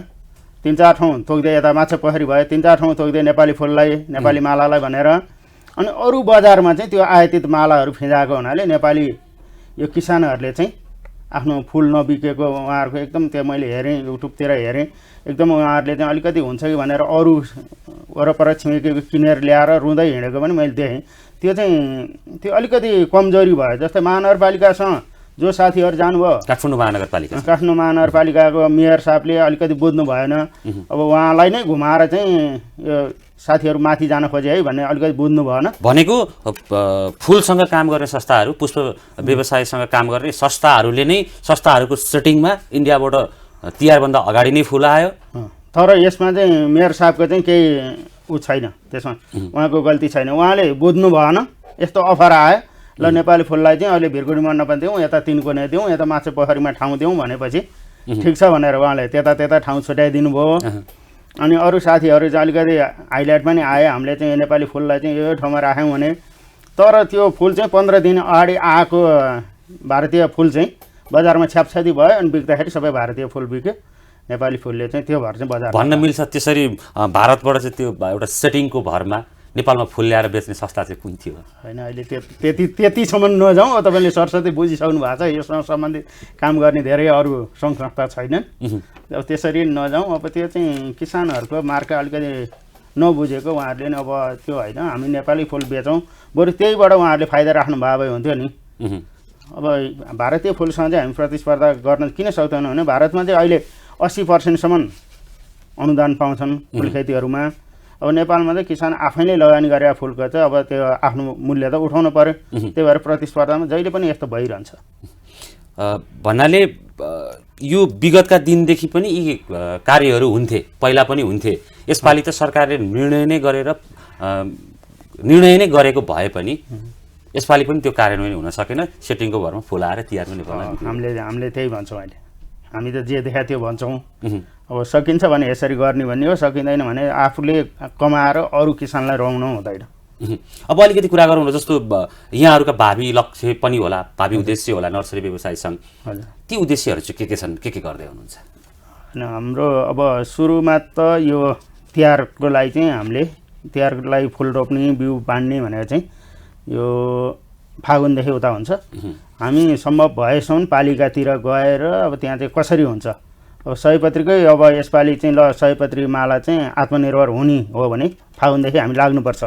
3-4 ठाउँ तोक्दै, यता माछा पोखरी भयो, 3-4 ठाउँ तोक्दै नेपाली फुललाई, नेपाली मालालाई भनेर। अनि अरू बजारमा चाहिँ त्यो आयातित मालाहरू फिँजाएको हुनाले नेपाली यो किसानहरूले चाहिँ आफ्नो फुल नबिकेको उहाँहरूको एकदम त्यो मैले हेरेँ, युट्युबतिर हेरेँ, एकदम उहाँहरूले चाहिँ अलिकति हुन्छ कि भनेर अरू वरपर छिमेकी किनेर ल्याएर रुँदै हिँडेको पनि मैले देखेँ। त्यो अलिकति कमजोरी भयो। जस्तै महानगरपालिकासँग जो साथीहरू जानुभयो, काठमाडौँ महानगरपालिकाको मेयर साहबले अलिकति बुझ्नु भएन। अब उहाँलाई नै घुमाएर चाहिँ यो साथीहरू माथि जान खोजे है भन्ने अलिकति बुझ्नु भएन। भनेको फुलसँग काम गर्ने संस्थाहरू, पुष्प व्यवसायसँग काम गर्ने संस्थाहरूले नै संस्थाहरूको सेटिङमा इन्डियाबाट तिहारभन्दा अगाडि नै फुल आयो। तर यसमा चाहिँ मेयर साहबको चाहिँ केही छैन, त्यसमा उहाँको गल्ती छैन। उहाँले बुझ्नु भएन, यस्तो अफर आयो, ल नेपाली फुललाई चाहिँ अहिले भिरगुडी मण्डपमा दिउँ, यता तिनकुने दिउँ, यता माछा पोखरीमा ठाउँ दिउँ भनेपछि ठिक छ भनेर उहाँले त्यता ठाउँ छुट्याइदिनु भयो। अनि अरू साथीहरू चाहिँ अलिकति हाइलाइटमा नि आए, हामीले चाहिँ नेपाली फुललाई चाहिँ यो ठाउँमा राख्यौँ भने। तर त्यो फुल चाहिँ 15 दिन अगाडि आएको भारतीय फुल चाहिँ बजारमा छ्यापछ्यादी भयो अनि बिक्दाखेरि सबै भारतीय फुल बिक्यो। नेपाली फुलले चाहिँ त्यो भर चाहिँ बजार भन्न मिल्छ। त्यसरी भारतबाट चाहिँ त्यो एउटा सेटिङको भरमा नेपालमा फुल ल्याएर बेच्ने संस्था चाहिँ कुन थियो? होइन, अहिले त्यतिसम्म नजाउँ। अब तपाईँले सरस्वती बुझिसक्नु भएको छ, यससँग सम्बन्धित काम गर्ने धेरै अरू सङ्घ संस्था छैनन्। अब त्यसरी नजाउँ। अब त्यो चाहिँ किसानहरूको मार्का अलिकति नबुझेको उहाँहरूले नि अब त्यो होइन, हामी नेपाली फुल बेचौँ, बरु त्यहीबाट उहाँहरूले फाइदा राख्नु भए भए हुन्थ्यो नि। अब भारतीय फुलसँग चाहिँ हामी प्रतिस्पर्धा गर्न किन सक्दैनौँ भने भारतमा चाहिँ अहिले 80% अनुदान पाउँछन् फुल खेतीहरूमा। अब नेपालमा चाहिँ किसान आफैले लगानी गरेर फुलको चाहिँ अब त्यो आफ्नो मूल्य त उठाउनु पर्यो। त्यही भएर प्रतिस्पर्धामा जहिले पनि यस्तो भइरहन्छ। भन्नाले यो विगतका दिनदेखि पनि यी कार्यहरू हुन्थे, पहिला पनि हुन्थे। यसपालि त सरकारले निर्णय नै गरेको भए पनि यसपालि पनि त्यो कार्यान्वयन हुन सकेन। सेटिङको भरमा फुल आएर तिहार पनि हामीले त्यही भन्छौँ। अहिले हामी त जे देखा त्यो भन्छौँ। अब सकिन्छ भने यसरी गर्ने भन्ने हो, सकिँदैन भने आफूले कमाएर अरू किसानलाई रमाउनु हुँदैन। अब अलिकति कुरा गरौँ न, जस्तो यहाँहरूका भावी लक्ष्य पनि होला, भावी उद्देश्य होला नर्सरी व्यवसाय सङ्घ। ती उद्देश्यहरू चाहिँ के छन्, के गर्दै हुनुहुन्छ? हाम्रो अब सुरुमा त यो तिहारको लागि चाहिँ हामीले तिहारलाई फुल रोप्ने, बिउ बाँड्ने भनेर चाहिँ यो फागुनदेखि उता हुन्छ। हामी सम्भव भएसम्म पालिकातिर गएर अब त्यहाँ चाहिँ कसरी हुन्छ, अब सयपत्रीकै अब यसपालि चाहिँ ल सयपत्री माला चाहिँ आत्मनिर्भर हुने हो भने फागुनदेखि हामी लाग्नुपर्छ।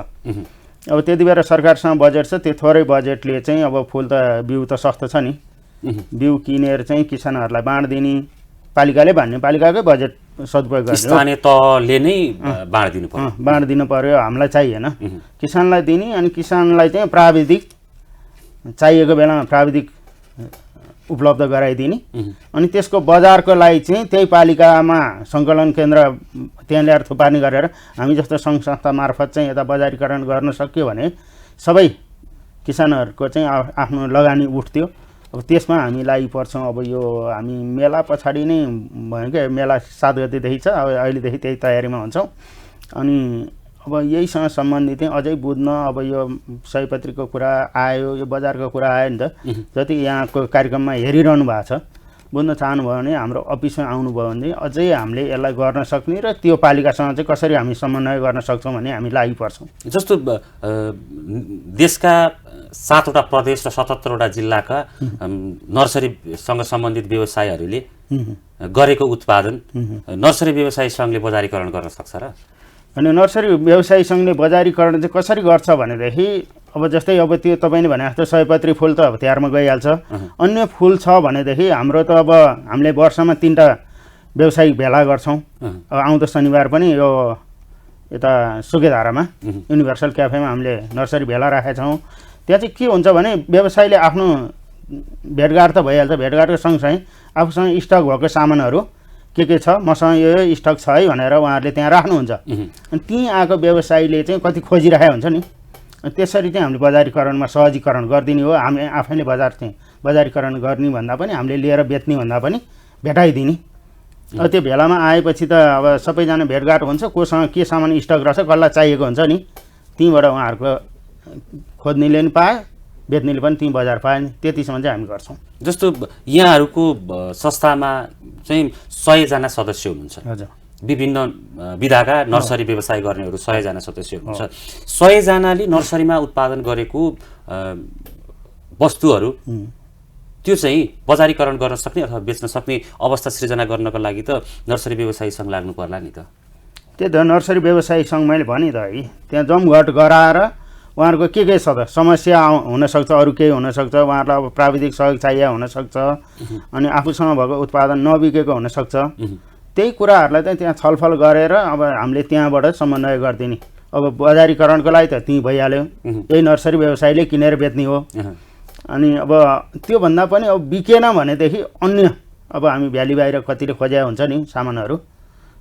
अब त्यति बेला सरकारसँग बजेट छ, त्यो थोरै बजेटले चाहिँ अब फुल त बिउ त सस्तो छ नि, बिउ किनेर चाहिँ किसानहरूलाई बाँडिदिने, पालिकाले बाँड्ने, पालिकाकै बजेट सदुपयोग गर्ने, स्थानीय तहले नै बाँडिदिनु पर्यो। हामीलाई चाहिएन, किसानलाई दिने। अनि किसानलाई चाहिँ प्राविधिक चाहिएको बेलामा प्राविधिक उपलब्ध गराइदिने। अनि त्यसको बजारको लागि चाहिँ त्यही पालिकामा सङ्कलन केन्द्र त्यहाँ ल्याएर थुपार्ने गरेर हामी जस्तो सङ्घ संस्था मार्फत चाहिँ यता बजारीकरण गर्न सक्यो भने सबै किसानहरूको चाहिँ आफ्नो लगानी उठ्थ्यो। अब त्यसमा हामी लागि पर्छौँ। अब यो हामी मेला पछाडि नै भयो क्या, मेला 7 गतेदेखि छ, अब अहिलेदेखि त्यही तयारीमा हुन्छौँ। अनि अब यहीसँग सम्बन्धित चाहिँ अझै बुझ्न, अब यो सयपत्रीको कुरा आयो, यो बजारको कुरा आयो नि त, जति यहाँको कार्यक्रममा हेरिरहनु भएको छ, बुझ्न चाहनुभयो भने हाम्रो अफिसमा आउनुभयो भने अझै हामीले यसलाई गर्न सक्ने र त्यो पालिकासँग चाहिँ कसरी हामी समन्वय गर्न सक्छौँ भने हामी लागि पर्छौँ। जस्तो देशका 7वटा प्रदेश र 77वटा जिल्लाका नर्सरीसँग सम्बन्धित व्यवसायहरूले गरेको उत्पादन नर्सरी व्यवसायी सङ्घले बजारीकरण गर्न सक्छ र? अनि नर्सरी व्यवसायी सङ्घले बजारीकरण चाहिँ कसरी गर्छ भनेदेखि अब जस्तै अब त्यो तपाईँले भने जस्तो सयपत्री फुल त अब तिहारमा गइहाल्छ। अन्य फुल छ भनेदेखि हाम्रो त अब हामीले वर्षमा 3टा व्यवसायिक भेला गर्छौँ। अब आउँदो शनिबार पनि यो यता सुकेधारामा युनिभर्सल क्याफेमा हामीले नर्सरी भेला राखेका छौँ। त्यहाँ चाहिँ के हुन्छ भने व्यवसायीले आफ्नो भेटघाट त भइहाल्छ, भेटघाटको सँगसँगै आफूसँग स्टक भएको सामानहरू के छ मसँग यो स्टक छ है भनेर उहाँहरूले त्यहाँ राख्नुहुन्छ। अनि त्यहीँ आएको व्यवसायीले चाहिँ कति खोजिरहेको हुन्छ नि, त्यसरी चाहिँ हामीले बजारीकरणमा सहजीकरण गरिदिने हो। हामी आफैले बजारीकरण गर्ने भन्दा पनि हामीले लिएर बेच्ने भन्दा पनि भेटाइदिने। अब त्यो भेलामा आएपछि त अब सबैजना भेटघाट हुन्छ, कोसँग के सामान स्टक रहेछ कसलाई चाहिएको हुन्छ नि, त्यहीँबाट उहाँहरूको खोज्नेले पनि पायो, बेच्नेले पनि त्यहीँ बजार पायो नि, त्यतिसम्म चाहिँ हामी गर्छौँ। जस्तो यहाँहरूको संस्थामा चाहिँ 100 जना सदस्य हुनुहुन्छ। हजुर, विभिन्न विधाका नर्सरी व्यवसाय गर्नेहरू 100 जना सदस्य हुनुहुन्छ। 100 जनाले नर्सरीमा उत्पादन गरेको वस्तुहरू त्यो चाहिँ बजारीकरण गर्न सक्ने अथवा बेच्न सक्ने अवस्था सृजना गर्नको लागि त नर्सरी व्यवसायी सङ्घ लाग्नु पर्ला नि त। त्यही त नर्सरी व्यवसायी सङ्घ मैले भने त है, त्यहाँ जमघट गराएर उहाँहरूको के छ त समस्या हुनसक्छ, अरू केही हुनसक्छ, उहाँहरूलाई अब प्राविधिक सहयोग चाहिएको हुनसक्छ, अनि आफूसँग भएको उत्पादन नबिकेको हुनसक्छ। त्यही कुराहरूलाई चाहिँ त्यहाँ छलफल गरेर अब हामीले त्यहाँबाट समन्वय गरिदिने। अब बजारीकरणको लागि त त्यहीँ भइहाल्यो, यही नर्सरी व्यवसायीले किनेर बेच्ने हो। अनि अब त्योभन्दा पनि अब बिकेन भनेदेखि अन्य अब हामी भ्याली बाहिर कतिले खोज्या हुन्छ नि सामानहरू,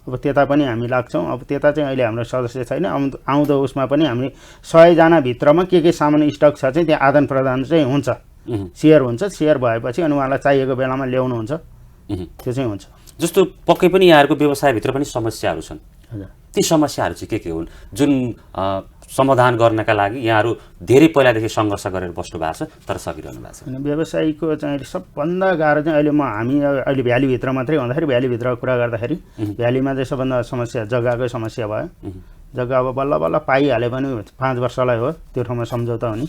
अब त्यता पनि हामी लाग्छौँ। अब त्यता चाहिँ अहिले हाम्रो सदस्य छैन। आउँदो उसमा पनि हामी 100 जना भित्रमा के सामान स्टक छ चाहिँ त्यहाँ आदान प्रदान चाहिँ हुन्छ, सेयर हुन्छ। सेयर भएपछि अनि उहाँलाई चाहिएको बेलामा ल्याउनुहुन्छ, त्यो चाहिँ हुन्छ। जस्तो पक्कै पनि यहाँहरूको व्यवसायभित्र पनि समस्याहरू छन्। हजुर, ती समस्याहरू चाहिँ के हुन् जुन समाधान गर्नका लागि यहाँहरू धेरै पहिलादेखि सङ्घर्ष गरेर बस्नु भएको छ तर सकिरहनु भएको छ? अनि व्यवसायीको चाहिँ सबभन्दा गाह्रो चाहिँ अहिले हामी अहिले भ्यालीभित्र मात्रै हुँदाखेरि भ्यालीभित्रको कुरा गर्दाखेरि भ्यालीमा चाहिँ सबभन्दा समस्या जग्गाकै समस्या भयो। जग्गा अब बल्ल बल्ल पाइहाल्यो भने 5 वर्षलाई हो त्यो ठाउँमा सम्झौता हुने,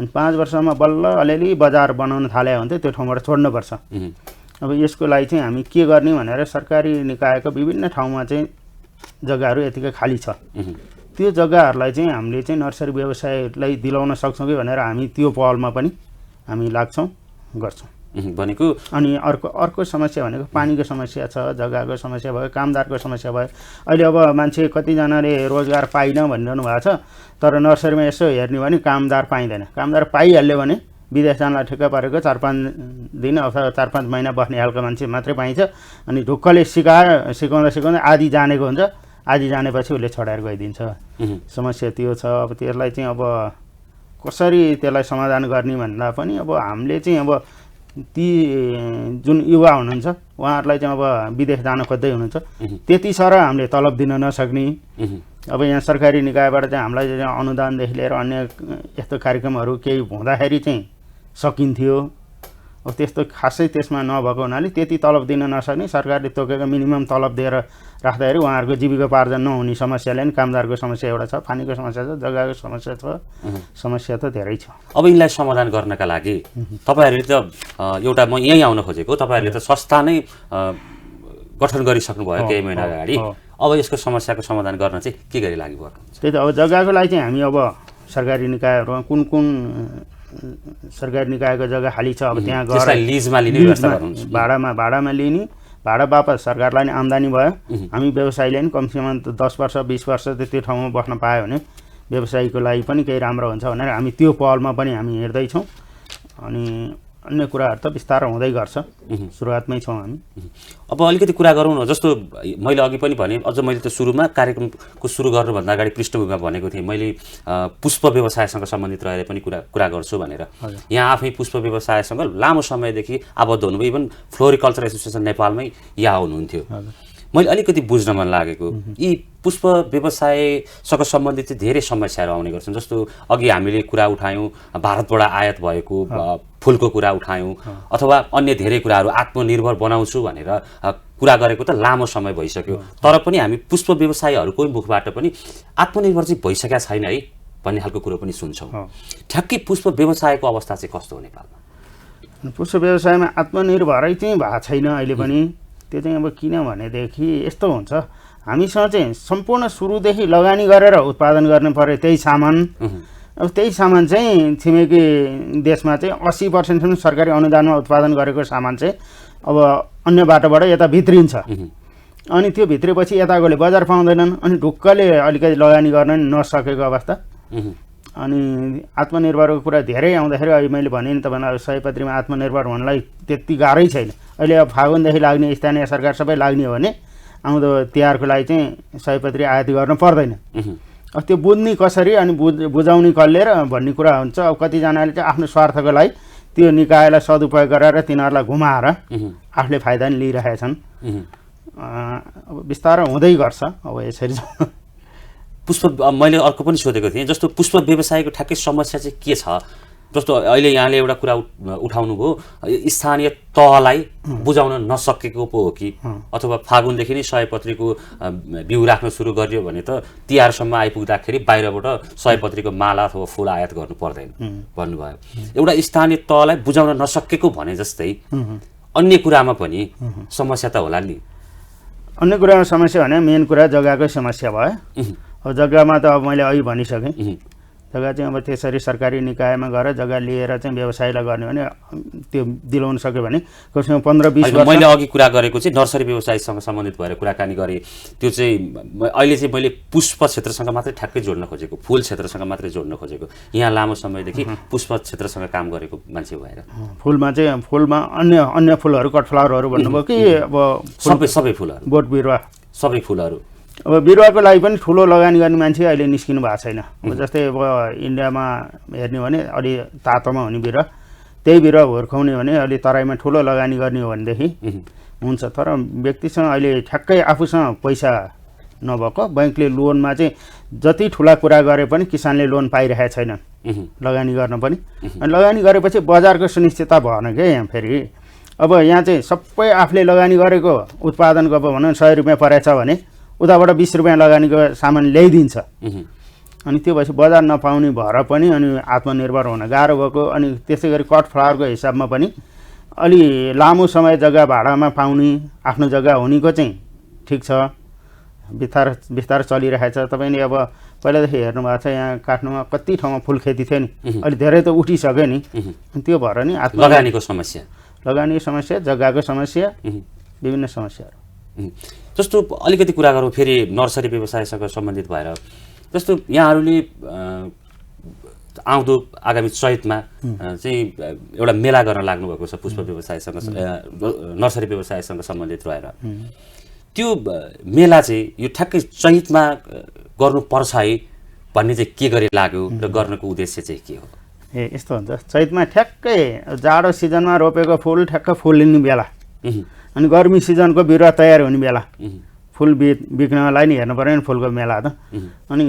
अनि 5 वर्षमा बल्ल अलिअलि बजार बनाउन थाले भने त्यो ठाउँबाट छोड्नुपर्छ। अब यसको लागि चाहिँ हामी के गर्ने भनेर सरकारी निकायको विभिन्न ठाउँमा चाहिँ जग्गाहरू यतिकै खाली छ। त्यो जग्गाहरूलाई चाहिँ हामीले चाहिँ नर्सरी व्यवसायलाई दिलाउन सक्छौँ कि भनेर हामी त्यो पहलमा पनि हामी लाग्छौँ, गर्छौँ भनेको। अनि अर्को समस्या भनेको पानीको समस्या छ, जग्गाको समस्या भयो, कामदारको समस्या भयो। अहिले अब मान्छे कतिजनाले रोजगार पाइन भनिरहनु भएको छ, तर नर्सरीमा यसो हेर्ने भने कामदार पाइँदैन। कामदार पाइहाल्यो भने विदेश जानलाई ठिक्क पारेको 4-5 दिन अथवा 4-5 महिना बस्ने खालको मान्छे मात्रै पाइन्छ। अनि ढुक्कले सिकाउँदा आधी जानेको हुन्छ, आधी जानेपछि उसले छोडाएर गइदिन्छ। समस्या त्यो छ। अब त्यसलाई चाहिँ अब कसरी त्यसलाई समाधान गर्ने भन्दा पनि अब हामीले चाहिँ अब ती जुन युवा हुनुहुन्छ उहाँहरूलाई चाहिँ अब विदेश जान खोज्दै हुनुहुन्छ, त्यति साह्रो हामीले तलब दिन नसक्ने। अब यहाँ सरकारी निकायबाट चाहिँ हामीलाई चाहिँ अनुदानदेखि लिएर अन्य यस्तो कार्यक्रमहरू केही हुँदाखेरि चाहिँ सकिन्थ्यो। अब त्यस्तो खासै त्यसमा नभएको हुनाले त्यति तलब दिन नसक्ने, सरकारले तोकेको मिनिमम तलब दिएर राख्दाखेरि उहाँहरूको जीविकोपार्जन नहुने समस्याले नि कामदारको समस्या एउटा छ, पानीको समस्या छ, जग्गाको समस्या छ, समस्या त धेरै छ। अब यिनलाई समाधान गर्नका लागि तपाईँहरूले त एउटा म यहीँ आउन खोजेको, तपाईँहरूले त संस्था नै गठन गरिसक्नुभयो केही महिना अगाडि। अब यसको समस्याको समाधान गर्न चाहिँ के गरी लागि पर्नुहुन्छ? त्यही त अब जग्गाको लागि चाहिँ हामी अब सरकारी निकायहरूमा कुन सरकारी निकायको जग्गा खाली छ अब त्यहाँ गएर लिजमा लिने व्यवस्था गर्नुहुन्छ, भाडामा लिने, भाडा बापत सरकारलाई नै आम्दानी भयो। हामी व्यवसायीले नि कमसेकम 10 वर्ष 20 वर्ष त्यो ठाउँमा बस्न पायो भने व्यवसायीको लागि पनि केही राम्रो हुन्छ भनेर हामी त्यो पहलमा पनि हामी हिँड्दैछौँ। अनि अन्य कुराहरू त बिस्तारै हुँदै गर्छ, सुरुवातमै छौँ हामी। अब अलिकति कुरा गरौँ न। जस्तो मैले अघि पनि भने, अझ मैले त सुरुमा कार्यक्रमको सुरु गर्नुभन्दा अगाडि पृष्ठभूमिमा भनेको थिएँ मैले पुष्प व्यवसायसँग सम्बन्धित रहेर पनि कुरा गर्छु भनेर। यहाँ आफै पुष्प व्यवसायसँग लामो समयदेखि आबद्ध हुनुभयो, इभन फ्लोरिकल्चर एसोसिएसन नेपालमै यहाँ हुनुहुन्थ्यो। मैले अलिकति बुझ्न मन लागेको यी पुष्प व्यवसायसँग सम्बन्धित चाहिँ धेरै समस्याहरू आउने गर्छन्। जस्तो अघि हामीले कुरा उठायौँ भारतबाट आयात भएको फुलको कुरा उठायौँ, अथवा अन्य धेरै कुराहरू आत्मनिर्भर बनाउँछु भनेर कुरा गरेको त लामो समय भइसक्यो, तर पनि हामी पुष्प व्यवसायीहरूको मुखबाट पनि आत्मनिर्भर चाहिँ भइसकेका छैन है भन्ने खालको कुरो पनि सुन्छौँ। ठ्याक्कै पुष्प व्यवसायको अवस्था चाहिँ कस्तो हो नेपालमा? पुष्प व्यवसायमा आत्मनिर्भरै चाहिँ भएको छैन अहिले पनि। त्यो चाहिँ अब किनभनेदेखि यस्तो हुन्छ हामीसँग चाहिँ सम्पूर्ण सुरुदेखि लगानी गरेर उत्पादन गर्नु पर्यो त्यही सामान। अब त्यही सामान चाहिँ छिमेकी देशमा चाहिँ 80% सरकारी अनुदानमा उत्पादन गरेको सामान चाहिँ अब अन्य बाटोबाट यता भित्रिन्छ। अनि त्यो भित्रेपछि यताकोले बजार पाउँदैनन् अनि ढुक्कले अलिकति लगानी गर्न नसकेको अवस्था। अनि आत्मनिर्भरको कुरा धेरै आउँदाखेरि अहिले मैले भने नि तपाईँलाई सयपत्रीमा आत्मनिर्भर हुनलाई त्यति गाह्रै छैन। अहिले अब फागुनदेखि लाग्ने स्थानीय सरकार सबै लाग्ने हो भने आउँदो तिहारको लागि चाहिँ सयपत्री आयात गर्न पर्दैन। अब त्यो बुझ्ने कसरी अनि बुझाउने कसले र भन्ने कुरा हुन्छ। अब कतिजनाले चाहिँ आफ्नो स्वार्थको लागि त्यो निकायलाई सदुपयोग गरेर तिनीहरूलाई घुमाएर आफूले फाइदा नि लिइरहेका छन्। अब बिस्तारै हुँदै गर्छ अब यसरी। पुष्प मैले अर्को पनि सोधेको थिएँ, जस्तो पुष्प व्यवसायको ठ्याक्कै समस्या चाहिँ के छ? जस्तो अहिले यहाँले एउटा कुरा उठाउनु भयो, स्थानीय तहलाई बुझाउन नसकेको पो हो कि अथवा फागुनदेखि नै सयपत्रीको बिउ राख्न सुरु गरियो भने त तिहारसम्म आइपुग्दाखेरि बाहिरबाट सयपत्रीको माला अथवा फुल आयात गर्नु पर्दैन भन्नुभयो। एउटा स्थानीय तहलाई बुझाउन नसकेको भने जस्तै अन्य कुरामा पनि समस्या त होला नि। अन्य कुरामा समस्या भने मेन कुरा जग्गाकै समस्या भयो। अब जग्गामा त अब मैले अघि भनिसकेँ, जग्गा चाहिँ अब त्यसरी सरकारी निकायमा गएर जग्गा लिएर चाहिँ व्यवसायलाई गर्ने भने त्यो दिलाउन सक्यो भने कमसेकम 15-20 वर्ष। मैले अघि कुरा गरेको चाहिँ नर्सरी व्यवसायसँग सम्बन्धित भएर कुराकानी गरेँ। त्यो चाहिँ अहिले चाहिँ मैले पुष्प क्षेत्रसँग मात्रै ठ्याक्कै जोड्न खोजेको, फुल क्षेत्रसँग मात्रै जोड्न खोजेको। यहाँ लामो समयदेखि पुष्प क्षेत्रसँग काम गरेको मान्छे भएर फुलमा चाहिँ फुलमा अन्य फुलहरू कटफ्लावरहरू भन्नुभयो कि अब सबै फुलहरू, बोट बिरुवा सबै फुलहरू। अब बिरुवाको लागि पनि ठुलो लगानी गर्ने मान्छे अहिले निस्किनु भएको छैन। अब जस्तै अब इन्डियामा हेर्ने भने अलि तातोमा हुने बिरुवा, त्यही बिरुवा हुर्काउने भने अलि तराईमा ठुलो लगानी गर्ने हो भनेदेखि हुन्छ। तर व्यक्तिसँग अहिले ठ्याक्कै आफूसँग पैसा नभएको, ब्याङ्कले लोनमा चाहिँ जति ठुला कुरा गरे पनि किसानले लोन पाइरहेको छैन लगानी गर्न पनि। अनि लगानी गरेपछि बजारको सुनिश्चितता भएन क्या यहाँ फेरि। अब यहाँ चाहिँ सबै आफूले लगानी गरेको उत्पादनको अब भनौँ 100 रुपियाँ परेछ भने उताबाट 20 रुपियाँ लगानीको सामान ल्याइदिन्छ। अनि त्यो भएपछि बजार नपाउने भएर पनि अनि आत्मनिर्भर हुन गाह्रो भएको। अनि त्यसै गरी कट फ्लावरको हिसाबमा पनि अलि लामो समय जग्गा भाडामा पाउने आफ्नो जग्गा हुनेको चाहिँ ठिक छ, बिस्तारै चलिरहेको छ। तपाईँले अब पहिलादेखि हेर्नु भएको छ यहाँ काठमाडौँमा कति ठाउँमा फुल खेती थियो नि, अहिले धेरै त उठिसक्यो नि। त्यो भएर नि लगानीको समस्या, जग्गाको समस्या, विभिन्न समस्याहरू। जस्तो अलिकति कुरा गरौँ फेरि नर्सरी व्यवसायसँग सम्बन्धित भएर, जस्तो यहाँहरूले आउँदो आगामी चैतमा चाहिँ एउटा मेला गर्न लाग्नुभएको छ पुष्प व्यवसायसँग, नर्सरी व्यवसायसँग सम्बन्धित रहेर। त्यो मेला चाहिँ यो ठ्याक्कै चैतमा गर्नुपर्छ है भन्ने चाहिँ के गरी लाग्यो र गर्नको उद्देश्य चाहिँ के हो? यस्तो हुन्छ, चैतमा ठ्याक्कै जाडो सिजनमा रोपेको फुल ठ्याक्क फुल्ने बेला अनि गर्मी सिजनको बिरुवा तयार हुने बेला। फुल बिक्नलाई नि हेर्नु पऱ्यो नि फुलको मेला त। अनि